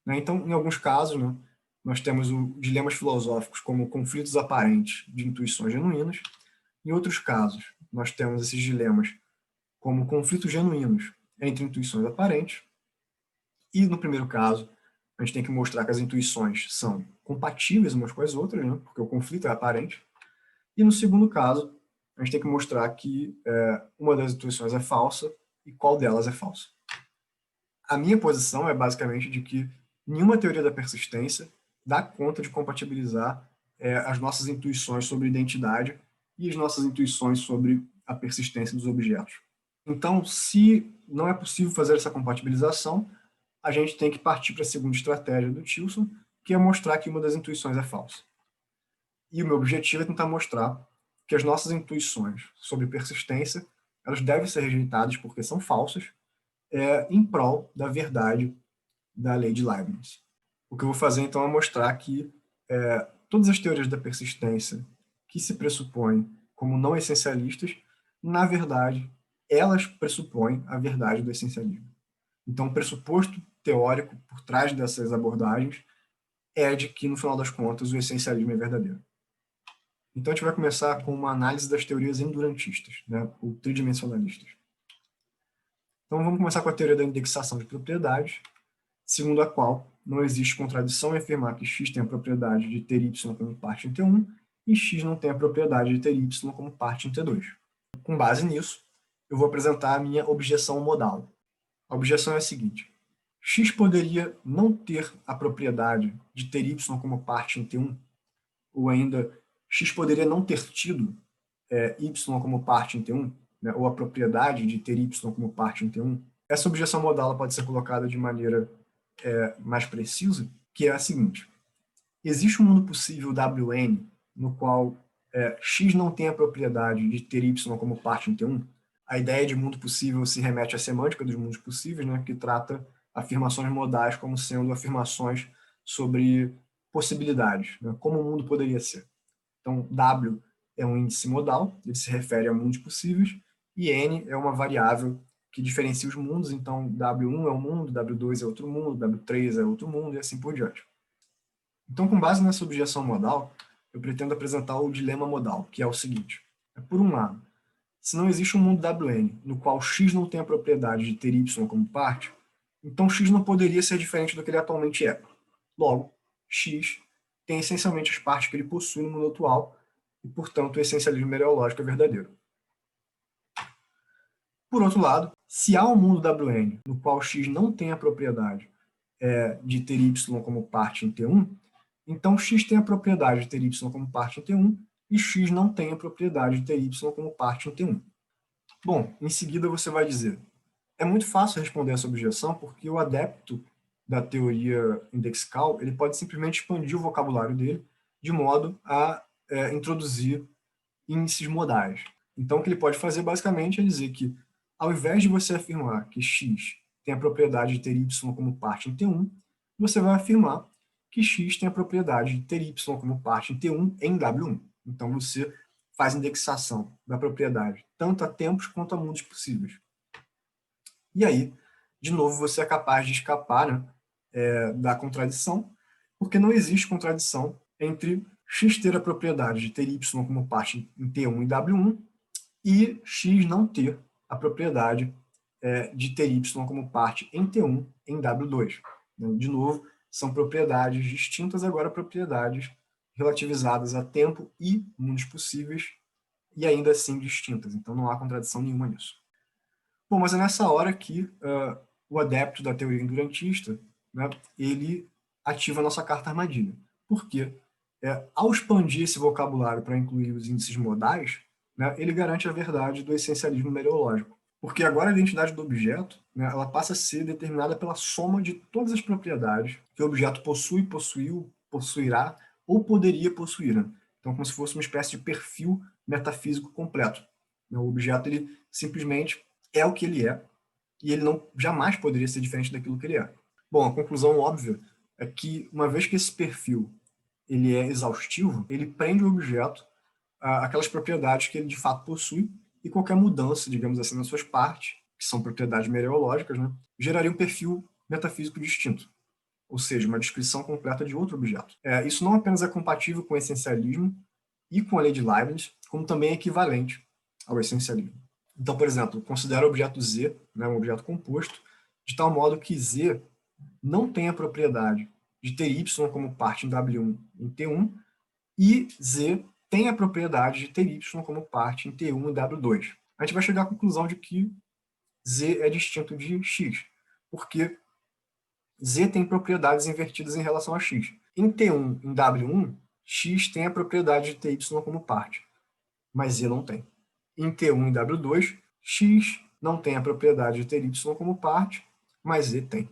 Então, em alguns casos, né, nós temos dilemas filosóficos como conflitos aparentes de intuições genuínas. Em outros casos, nós temos esses dilemas como conflitos genuínos entre intuições aparentes. E, no primeiro caso, a gente tem que mostrar que as intuições são compatíveis umas com as outras, né, porque o conflito é aparente. E, no segundo caso, a gente tem que mostrar que uma das intuições é falsa e qual delas é falsa. A minha posição é basicamente de que nenhuma teoria da persistência dá conta de compatibilizar as nossas intuições sobre identidade e as nossas intuições sobre a persistência dos objetos. Então, se não é possível fazer essa compatibilização, a gente tem que partir para a segunda estratégia do Tilson, que é mostrar que uma das intuições é falsa. E o meu objetivo é tentar mostrar que as nossas intuições sobre persistência, elas devem ser rejeitadas porque são falsas, em prol da verdade da lei de Leibniz. O que eu vou fazer, então, é mostrar que todas as teorias da persistência que se pressupõem como não essencialistas, na verdade, elas pressupõem a verdade do essencialismo. Então, o pressuposto teórico por trás dessas abordagens é de que, no final das contas, o essencialismo é verdadeiro. Então, a gente vai começar com uma análise das teorias endurantistas, né, ou tridimensionalistas. Então, vamos começar com a teoria da indexação de propriedades, segundo a qual não existe contradição em afirmar que x tem a propriedade de ter y como parte em T1 e x não tem a propriedade de ter y como parte em T2. Com base nisso, eu vou apresentar a minha objeção modal. A objeção é a seguinte: x poderia não ter a propriedade de ter y como parte em T1, ou ainda x poderia não ter tido y como parte em T1, né, ou a propriedade de ter y como parte em T1. Essa objeção modal pode ser colocada de maneira mais precisa, que é a seguinte: existe um mundo possível Wn no qual x não tem a propriedade de ter y como parte em T1. A ideia de mundo possível se remete à semântica dos mundos possíveis, né, que trata afirmações modais como sendo afirmações sobre possibilidades, né, como o mundo poderia ser. Então, W é um índice modal, ele se refere a mundos possíveis, e N é uma variável que diferencia os mundos, então W1 é um mundo, W2 é outro mundo, W3 é outro mundo, e assim por diante. Então, com base nessa objeção modal, eu pretendo apresentar o dilema modal, que é o seguinte. Por um lado, se não existe um mundo Wn no qual x não tem a propriedade de ter y como parte, então x não poderia ser diferente do que ele atualmente é. Logo, x tem essencialmente as partes que ele possui no mundo atual e, portanto, o essencialismo mereológico é verdadeiro. Por outro lado, se há um mundo Wn no qual x não tem a propriedade de ter y como parte em T1, então x tem a propriedade de ter y como parte em T1 e x não tem a propriedade de ter y como parte em T1. Bom, em seguida você vai dizer, é muito fácil responder essa objeção porque o adepto da teoria indexical ele pode simplesmente expandir o vocabulário dele de modo a introduzir índices modais. Então, o que ele pode fazer basicamente é dizer que, ao invés de você afirmar que x tem a propriedade de ter y como parte em T1, você vai afirmar que x tem a propriedade de ter y como parte em T1 em W1. Então, você faz indexação da propriedade tanto a tempos quanto a mundos possíveis. E aí, de novo, você é capaz de escapar, né, da contradição, porque não existe contradição entre x ter a propriedade de ter y como parte em T1 e W1 e x não ter a propriedade de ter y como parte em T1 em W2. De novo, são propriedades distintas, agora propriedades relativizadas a tempo e mundos possíveis, e ainda assim distintas. Então não há contradição nenhuma nisso. Bom, mas é nessa hora que o adepto da teoria endurantista, né, ele ativa a nossa carta armadilha. Por quê? Ao expandir esse vocabulário para incluir os índices modais, né, ele garante a verdade do essencialismo mereológico. Porque agora a identidade do objeto, né, ela passa a ser determinada pela soma de todas as propriedades que o objeto possui, possuiu, possuirá ou poderia possuir. Né? Então, como se fosse uma espécie de perfil metafísico completo. O objeto ele simplesmente é o que ele é e ele não jamais poderia ser diferente daquilo que ele é. Bom, a conclusão óbvia é que, uma vez que esse perfil ele é exaustivo, ele prende o objeto àquelas propriedades que ele de fato possui e qualquer mudança, digamos assim, nas suas partes, que são propriedades mereológicas, né, geraria um perfil metafísico distinto, ou seja, uma descrição completa de outro objeto. Isso não apenas é compatível com o essencialismo e com a lei de Leibniz, como também é equivalente ao essencialismo. Então, por exemplo, considera o objeto Z, né, um objeto composto, de tal modo que Z não tem a propriedade de ter Y como parte em W1 em T1 e Z tem a propriedade de ter Y como parte em T1 e W2. A gente vai chegar à conclusão de que Z é distinto de X, porque Z tem propriedades invertidas em relação a X. Em T1 em W1, X tem a propriedade de ter Y como parte, mas Z não tem. Em T1 e W2, X não tem a propriedade de ter Y como parte, mas Z tem.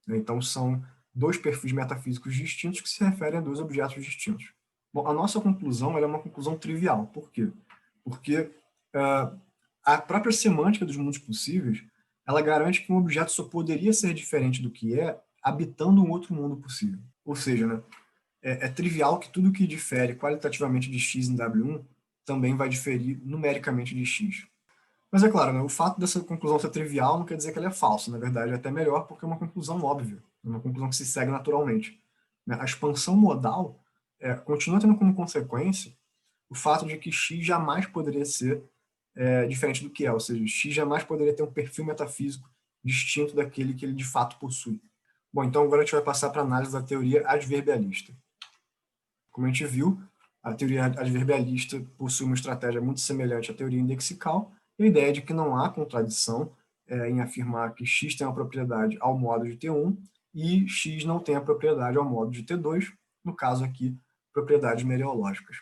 Então, são dois perfis metafísicos distintos que se referem a dois objetos distintos. Bom, a nossa conclusão é uma conclusão trivial. Por quê? Porque a própria semântica dos mundos possíveis ela garante que um objeto só poderia ser diferente do que é habitando um outro mundo possível. Ou seja, né, é trivial que tudo que difere qualitativamente de x em W1 também vai diferir numericamente de x. Mas é claro, né, o fato dessa conclusão ser trivial não quer dizer que ela é falsa. Na verdade, é até melhor porque é uma conclusão óbvia, é uma conclusão que se segue naturalmente. A expansão modal continua tendo como consequência o fato de que x jamais poderia ser diferente do que é, ou seja, x jamais poderia ter um perfil metafísico distinto daquele que ele de fato possui. Bom, então agora a gente vai passar para a análise da teoria adverbialista. Como a gente viu, a teoria adverbialista possui uma estratégia muito semelhante à teoria indexical, e a ideia é de que não há contradição em afirmar que x tem a propriedade ao modo de T1 e x não tem a propriedade ao modo de T2, no caso aqui, propriedades mereológicas.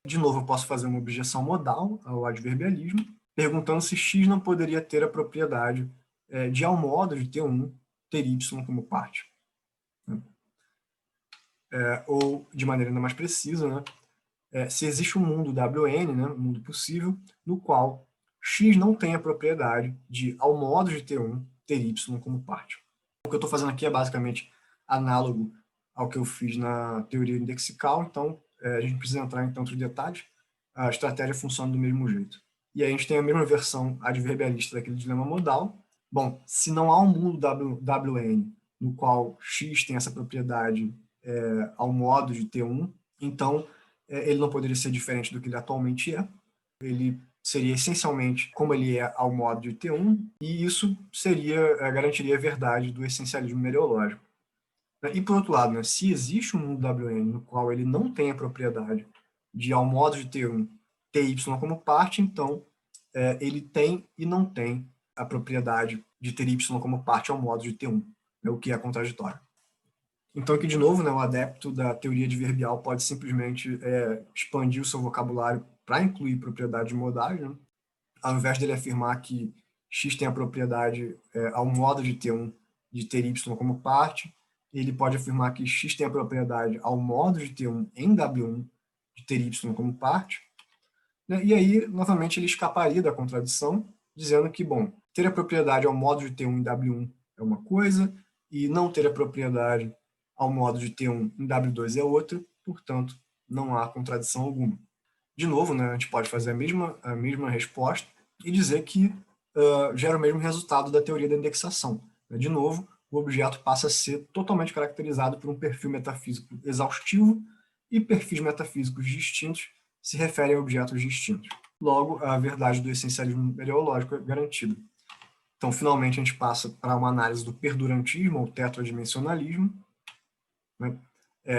De novo, eu posso fazer uma objeção modal ao adverbialismo, perguntando se x não poderia ter a propriedade de ao modo de T1 ter y como parte. Ou, de maneira ainda mais precisa, né, se existe um mundo Wn, né, um mundo possível, no qual x não tem a propriedade de, ao modo de T1, ter y como parte. O que eu estou fazendo aqui é basicamente análogo ao que eu fiz na teoria indexical, então a gente precisa entrar em tantos detalhes, a estratégia funciona do mesmo jeito. E aí a gente tem a mesma versão adverbialista daquele dilema modal. Bom, se não há um mundo Wn no qual x tem essa propriedade ao modo de T1, então ele não poderia ser diferente do que ele atualmente é. Ele seria essencialmente como ele é ao modo de T1, e isso garantiria a verdade do essencialismo mereológico. E, por outro lado, né, se existe um mundo WN no qual ele não tem a propriedade de, ao modo de T1, ter Y como parte, então ele tem e não tem a propriedade de ter Y como parte ao modo de T1, né, o que é contraditório. Então, aqui, de novo, né, o adepto da teoria adverbial pode simplesmente expandir o seu vocabulário para incluir propriedades modais, né? Ao invés dele afirmar que X tem a propriedade ao modo de T1 de ter Y como parte, ele pode afirmar que X tem a propriedade ao modo de T1 em W1 de ter Y como parte, né? E aí, novamente, ele escaparia da contradição, dizendo que, bom, ter a propriedade ao modo de T1 em W1 é uma coisa, e não ter a propriedade ao modo de T1 em W2 é outra, portanto, não há contradição alguma. De novo, né, a gente pode fazer a mesma resposta e dizer que gera o mesmo resultado da teoria da indexação. De novo, o objeto passa a ser totalmente caracterizado por um perfil metafísico exaustivo, e perfis metafísicos distintos se referem a objetos distintos. Logo, a verdade do essencialismo mereológico é garantida. Então, finalmente, a gente passa para uma análise do perdurantismo ou tetradimensionalismo, né?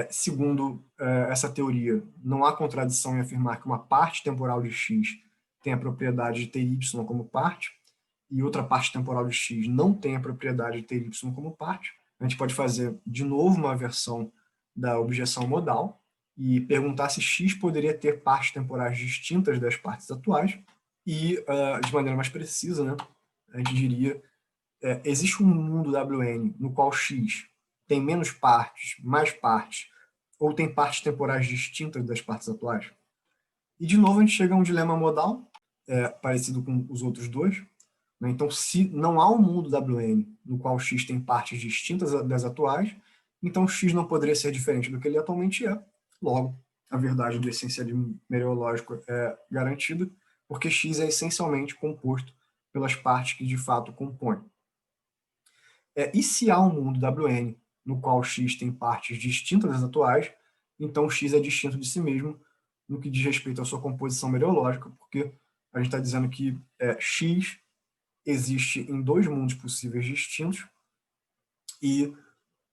Segundo essa teoria, não há contradição em afirmar que uma parte temporal de X tem a propriedade de ter Y como parte, e outra parte temporal de X não tem a propriedade de ter Y como parte. A gente pode fazer, de novo, uma versão da objeção modal e perguntar se X poderia ter partes temporais distintas das partes atuais, e, de maneira mais precisa, né, a gente diria, existe um mundo WN no qual X tem menos partes, mais partes, ou tem partes temporais distintas das partes atuais? E, de novo, a gente chega a um dilema modal, parecido com os outros dois, né? Então, se não há um mundo WN no qual X tem partes distintas das atuais, então X não poderia ser diferente do que ele atualmente é. Logo, a verdade do essencialismo mereológico é garantida, porque X é essencialmente composto pelas partes que de fato compõem. E se há um mundo WN no qual X tem partes distintas das atuais, então X é distinto de si mesmo no que diz respeito à sua composição mereológica, porque a gente está dizendo que X existe em dois mundos possíveis distintos e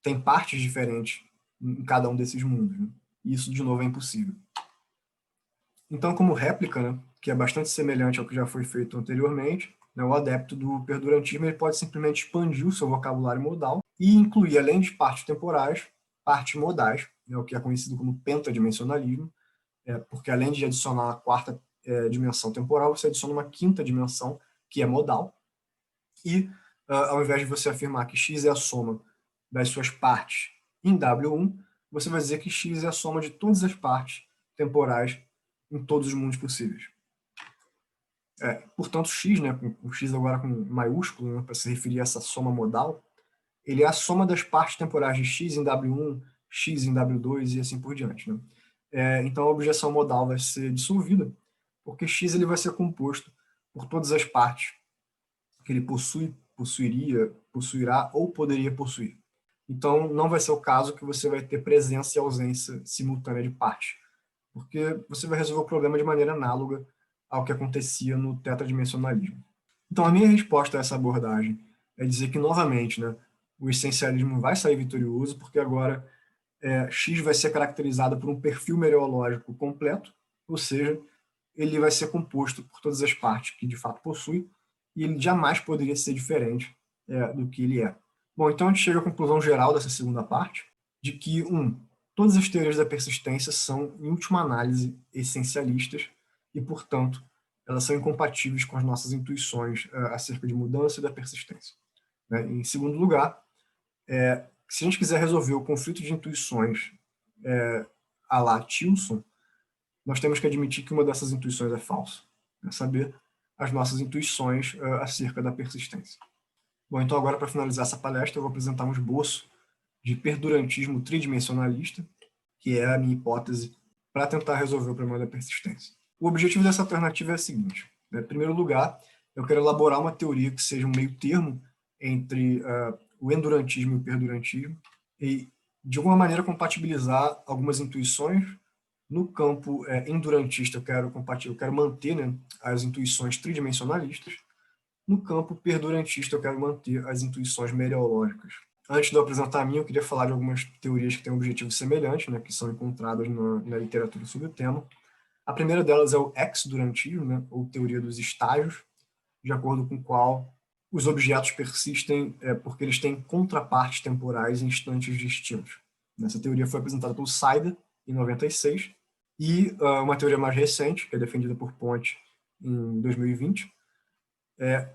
tem partes diferentes em cada um desses mundos, né? E isso, de novo, é impossível. Então, como réplica, né, que é bastante semelhante ao que já foi feito anteriormente, né, o adepto do perdurantismo ele pode simplesmente expandir o seu vocabulário modal e incluir, além de partes temporais, partes modais, né, o que é conhecido como pentadimensionalismo, porque além de adicionar a quarta dimensão temporal, você adiciona uma quinta dimensão, que é modal, e ao invés de você afirmar que x é a soma das suas partes em W1, você vai dizer que x é a soma de todas as partes temporais em todos os mundos possíveis. Portanto, x, né, o x agora com maiúsculo, né, para se referir a essa soma modal, ele é a soma das partes temporais de x em W1, x em W2 e assim por diante, né? Então a objeção modal vai ser dissolvida, porque x ele vai ser composto por todas as partes que ele possui, possuiria, possuirá ou poderia possuir. Então não vai ser o caso que você vai ter presença e ausência simultânea de partes, porque você vai resolver o problema de maneira análoga ao que acontecia no tetradimensionalismo. Então a minha resposta a essa abordagem é dizer que, novamente, né, o essencialismo vai sair vitorioso, porque agora X vai ser caracterizado por um perfil mereológico completo, ou seja, ele vai ser composto por todas as partes que de fato possui, e ele jamais poderia ser diferente do que ele é. Bom, então a gente chega à conclusão geral dessa segunda parte, de que, todas as teorias da persistência são, em última análise, essencialistas, e, portanto, elas são incompatíveis com as nossas intuições acerca de mudança e da persistência. Né? Em segundo lugar, se a gente quiser resolver o conflito de intuições à la Tilson, nós temos que admitir que uma dessas intuições é falsa, é saber as nossas intuições acerca da persistência. Bom, então agora, para finalizar essa palestra, eu vou apresentar um esboço de perdurantismo tridimensionalista, que é a minha hipótese para tentar resolver o problema da persistência. O objetivo dessa alternativa é o seguinte: em primeiro lugar, eu quero elaborar uma teoria que seja um meio termo entre o endurantismo e o perdurantismo, e de alguma maneira, compatibilizar algumas intuições. No campo endurantista, eu quero manter, né, as intuições tridimensionalistas. No campo perdurantista, eu quero manter as intuições mereológicas. Antes de eu apresentar a minha, eu queria falar de algumas teorias que têm objetivos semelhantes, né, que são encontradas na literatura sobre o tema. A primeira delas é o ex-durantismo, né, ou teoria dos estágios, de acordo com o qual os objetos persistem porque eles têm contrapartes temporais em instantes distintos. Essa teoria foi apresentada pelo Saider, em 96, e uma teoria mais recente, que é defendida por Ponte em 2020,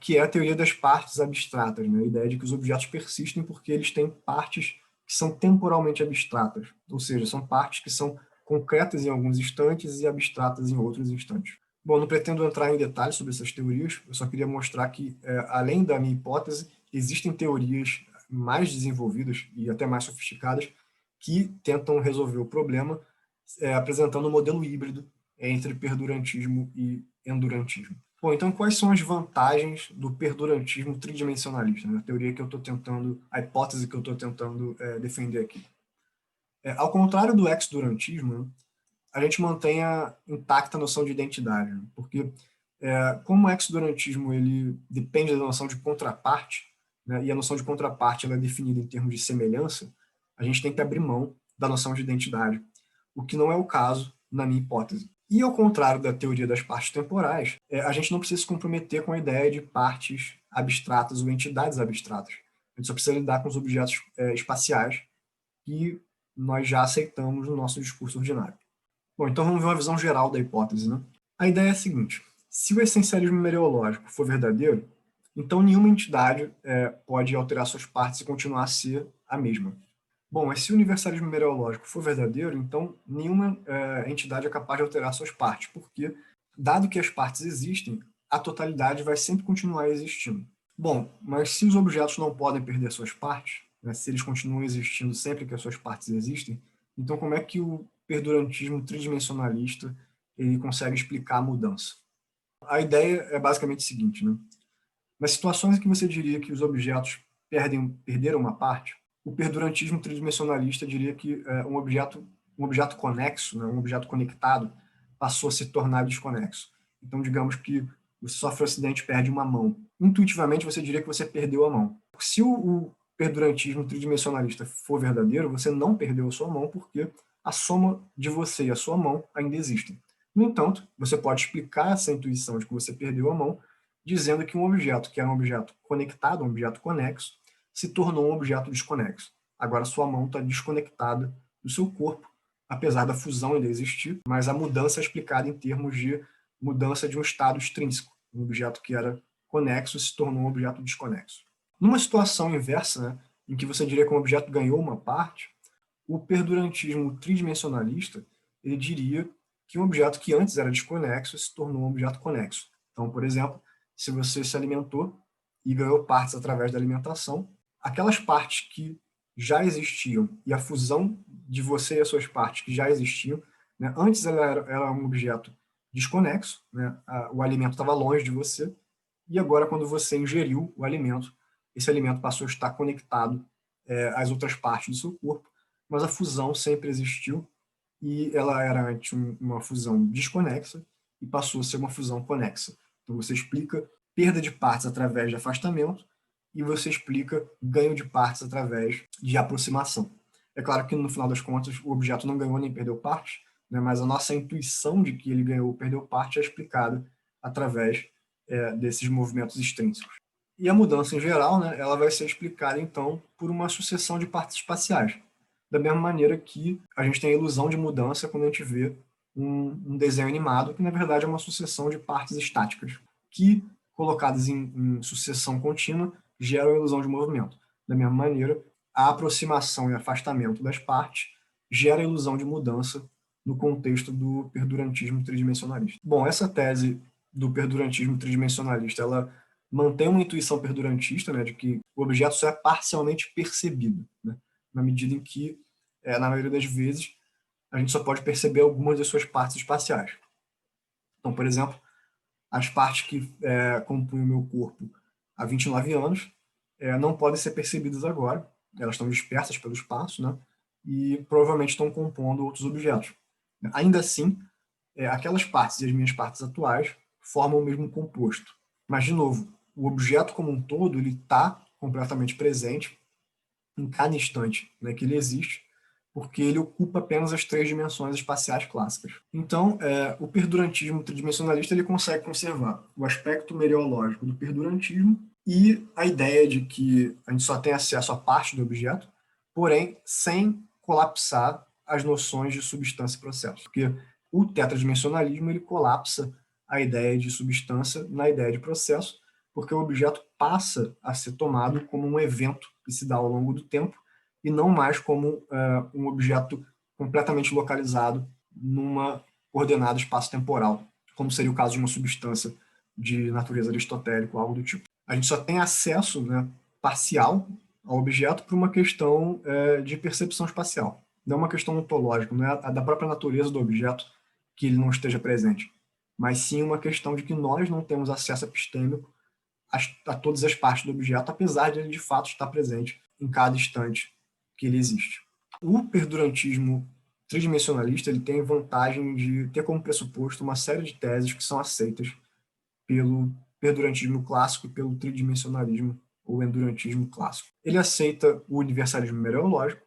que é a teoria das partes abstratas, né? A ideia de que os objetos persistem porque eles têm partes que são temporalmente abstratas, ou seja, são partes que são concretas em alguns instantes e abstratas em outros instantes. Bom, não pretendo entrar em detalhes sobre essas teorias, eu só queria mostrar que, além da minha hipótese, existem teorias mais desenvolvidas e até mais sofisticadas que tentam resolver o problema apresentando um modelo híbrido entre perdurantismo e endurantismo. Bom, então quais são as vantagens do perdurantismo tridimensionalista, né? A teoria que eu estou tentando, a hipótese que eu estou tentando defender aqui. Ao contrário do ex-durantismo, né, a gente mantém intacta a noção de identidade, né? Porque como o ex-durantismo ele depende da noção de contraparte, né, e a noção de contraparte ela é definida em termos de semelhança, a gente tem que abrir mão da noção de identidade, o que não é o caso na minha hipótese. E ao contrário da teoria das partes temporais, a gente não precisa se comprometer com a ideia de partes abstratas ou entidades abstratas. A gente só precisa lidar com os objetos espaciais que nós já aceitamos no nosso discurso ordinário. Bom, então vamos ver uma visão geral da hipótese, né? A ideia é a seguinte: se o essencialismo mereológico for verdadeiro, então nenhuma entidade pode alterar suas partes e continuar a ser a mesma. Bom, mas se o universalismo mereológico for verdadeiro, então nenhuma entidade é capaz de alterar suas partes, porque, dado que as partes existem, a totalidade vai sempre continuar existindo. Bom, mas se os objetos não podem perder suas partes, né, se eles continuam existindo sempre que as suas partes existem, então como é que o perdurantismo tridimensionalista ele consegue explicar a mudança? A ideia é basicamente o seguinte, né? Nas situações em que você diria que os objetos perderam uma parte, o perdurantismo tridimensionalista diria que um objeto conexo, né, um objeto conectado, passou a se tornar desconexo. Então, digamos que você sofre um acidente e perde uma mão. Intuitivamente, você diria que você perdeu a mão. Se o perdurantismo tridimensionalista for verdadeiro, você não perdeu a sua mão porque a soma de você e a sua mão ainda existem. No entanto, você pode explicar essa intuição de que você perdeu a mão dizendo que um objeto que era um objeto conectado, um objeto conexo, se tornou um objeto desconexo. Agora sua mão está desconectada do seu corpo, apesar da fusão ainda existir, mas a mudança é explicada em termos de mudança de um estado extrínseco. Um objeto que era conexo se tornou um objeto desconexo. Numa situação inversa, né, em que você diria que um objeto ganhou uma parte, o perdurantismo tridimensionalista ele diria que um objeto que antes era desconexo se tornou um objeto conexo. Então, por exemplo, se você se alimentou e ganhou partes através da alimentação, aquelas partes que já existiam e a fusão de você e as suas partes que já existiam, né, antes ela era um objeto desconexo, né, o alimento estava longe de você, e agora quando você ingeriu o alimento, esse alimento passou a estar conectado às outras partes do seu corpo, mas a fusão sempre existiu e ela era antes uma fusão desconexa e passou a ser uma fusão conexa. Então você explica perda de partes através de afastamento e você explica ganho de partes através de aproximação. É claro que no final das contas o objeto não ganhou nem perdeu partes, né, mas a nossa intuição de que ele ganhou ou perdeu parte é explicada através desses movimentos extrínsecos. E a mudança em geral, né, ela vai ser explicada então por uma sucessão de partes espaciais. Da mesma maneira que a gente tem a ilusão de mudança quando a gente vê um desenho animado, que na verdade é uma sucessão de partes estáticas, que, colocadas em sucessão contínua, geram a ilusão de movimento. Da mesma maneira, a aproximação e afastamento das partes gera a ilusão de mudança no contexto do perdurantismo tridimensionalista. Bom, essa tese do perdurantismo tridimensionalista, ela mantém uma intuição perdurantista, né, de que o objeto só é parcialmente percebido, né, na medida em que, na maioria das vezes, a gente só pode perceber algumas das suas partes espaciais. Então, por exemplo, as partes que compõem o meu corpo há 29 anos não podem ser percebidas agora, elas estão dispersas pelo espaço, né? e provavelmente estão compondo outros objetos. Ainda assim, aquelas partes e as minhas partes atuais formam o mesmo composto. Mas, de novo, o objeto como um todo ele está completamente presente em cada instante, né, que ele existe, porque ele ocupa apenas as três dimensões espaciais clássicas. Então, o perdurantismo tridimensionalista ele consegue conservar o aspecto mereológico do perdurantismo e a ideia de que a gente só tem acesso a parte do objeto, porém sem colapsar as noções de substância e processo. Porque o tetradimensionalismo ele colapsa a ideia de substância na ideia de processo, porque o objeto passa a ser tomado como um evento que se dá ao longo do tempo e não mais como um objeto completamente localizado numa coordenada espaço-temporal, como seria o caso de uma substância de natureza aristotélica ou algo do tipo. A gente só tem acesso, né, parcial ao objeto por uma questão de percepção espacial. Não é uma questão ontológica, não é a da própria natureza do objeto que ele não esteja presente, mas sim uma questão de que nós não temos acesso epistêmico a todas as partes do objeto, apesar de ele de fato estar presente em cada instante que ele existe. O perdurantismo tridimensionalista ele tem a vantagem de ter como pressuposto uma série de teses que são aceitas pelo perdurantismo clássico e pelo tridimensionalismo ou endurantismo clássico. Ele aceita o universalismo mereológico,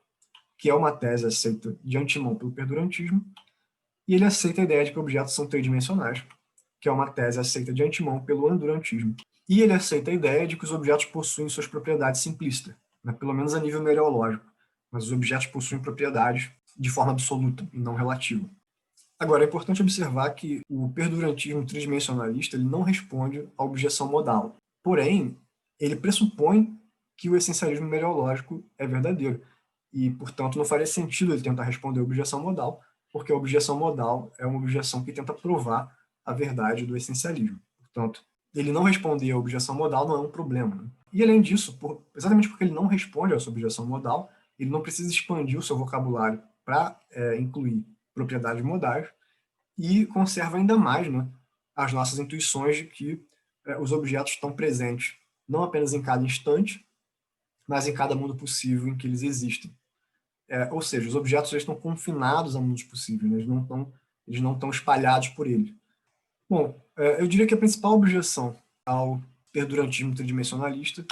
que é uma tese aceita de antemão pelo perdurantismo, e ele aceita a ideia de que objetos são tridimensionais, que é uma tese aceita de antemão pelo endurantismo. E ele aceita a ideia de que os objetos possuem suas propriedades simplícitas, né, pelo menos a nível mereológico, mas os objetos possuem propriedades de forma absoluta e não relativa. Agora, é importante observar que o perdurantismo tridimensionalista ele não responde à objeção modal. Porém, ele pressupõe que o essencialismo mereológico é verdadeiro. E, portanto, não faria sentido ele tentar responder à objeção modal, porque a objeção modal é uma objeção que tenta provar a verdade do essencialismo. Portanto, ele não responder à objeção modal não é um problema. Né? E, além disso, exatamente porque ele não responde a essa objeção modal, ele não precisa expandir o seu vocabulário para incluir propriedades modais e conserva ainda mais, né, as nossas intuições de que os objetos estão presentes não apenas em cada instante, mas em cada mundo possível em que eles existem. Ou seja, os objetos já estão confinados a mundos possíveis, né? Eles não estão espalhados por ele. Bom, eu diria que a principal objeção ao perdurantismo tridimensionalista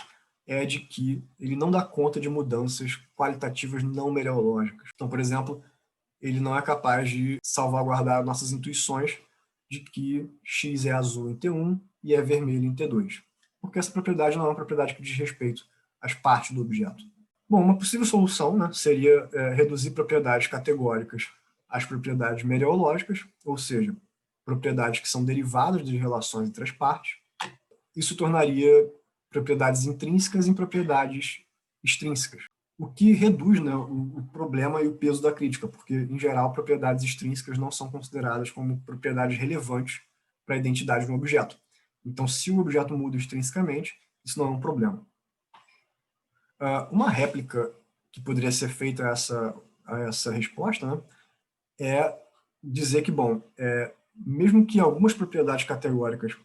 é de que ele não dá conta de mudanças qualitativas não mereológicas. Então, por exemplo, ele não é capaz de salvaguardar nossas intuições de que X é azul em T1 e é vermelho em T2. Porque essa propriedade não é uma propriedade que diz respeito às partes do objeto. Bom, uma possível solução, né, seria reduzir propriedades categóricas às propriedades mereológicas, ou seja, propriedades que são derivadas de relações entre as partes. Isso tornaria propriedades intrínsecas em propriedades extrínsecas, o que reduz, né, o problema e o peso da crítica, porque, em geral, propriedades extrínsecas não são consideradas como propriedades relevantes para a identidade de um objeto. Então, se o objeto muda extrinsecamente, isso não é um problema. Uma réplica que poderia ser feita a essa resposta, né, é dizer que, bom, mesmo que algumas propriedades categóricas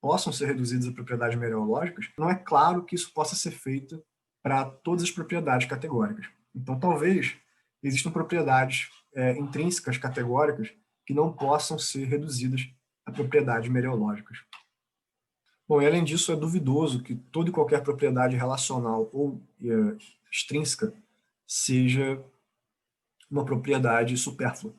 possam ser reduzidas a propriedades mereológicas, não é claro que isso possa ser feito para todas as propriedades categóricas. Então, talvez existam propriedades intrínsecas categóricas que não possam ser reduzidas a propriedades mereológicas. Bom, e além disso, é duvidoso que toda e qualquer propriedade relacional ou extrínseca seja uma propriedade supérflua.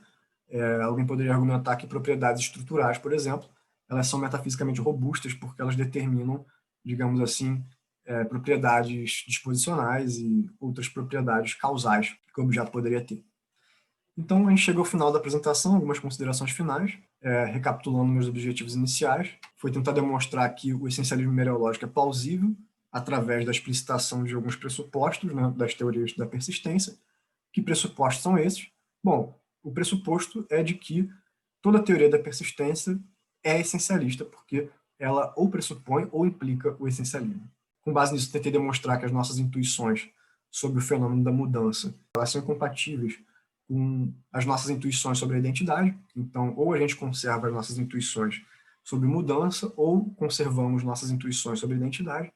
Alguém poderia argumentar que propriedades estruturais, por exemplo, elas são metafisicamente robustas porque elas determinam, digamos assim, propriedades disposicionais e outras propriedades causais que o objeto poderia ter. Então, a gente chegou ao final da apresentação, algumas considerações finais, recapitulando meus objetivos iniciais. Foi tentar demonstrar que o essencialismo mereológico é plausível através da explicitação de alguns pressupostos, né, das teorias da persistência. Que pressupostos são esses? Bom, o pressuposto é de que toda a teoria da persistência é essencialista, porque ela ou pressupõe ou implica o essencialismo. Com base nisso, tentei demonstrar que as nossas intuições sobre o fenômeno da mudança elas são incompatíveis com as nossas intuições sobre a identidade. Então, ou a gente conserva as nossas intuições sobre mudança, ou conservamos nossas intuições sobre a identidade.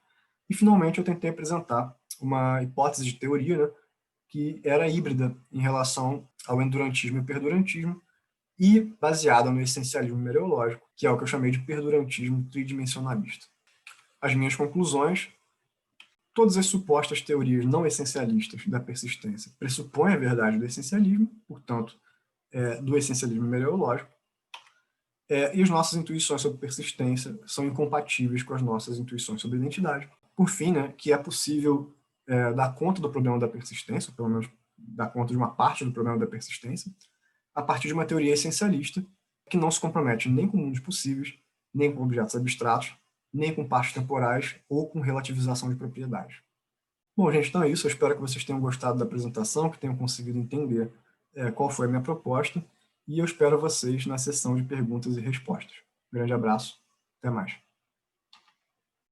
E, finalmente, eu tentei apresentar uma hipótese de teoria, né, que era híbrida em relação ao endurantismo e perdurantismo, e baseada no essencialismo mereológico, que é o que eu chamei de perdurantismo tridimensionalista. As minhas conclusões: todas as supostas teorias não essencialistas da persistência pressupõem a verdade do essencialismo, portanto, do essencialismo mereológico, e as nossas intuições sobre persistência são incompatíveis com as nossas intuições sobre identidade. Por fim, né, que é possível dar conta do problema da persistência, ou pelo menos dar conta de uma parte do problema da persistência, a partir de uma teoria essencialista que não se compromete nem com mundos possíveis, nem com objetos abstratos, nem com partes temporais ou com relativização de propriedades. Bom, gente, então é isso. Eu espero que vocês tenham gostado da apresentação, que tenham conseguido entender qual foi a minha proposta, e eu espero vocês na sessão de perguntas e respostas. Um grande abraço, até mais.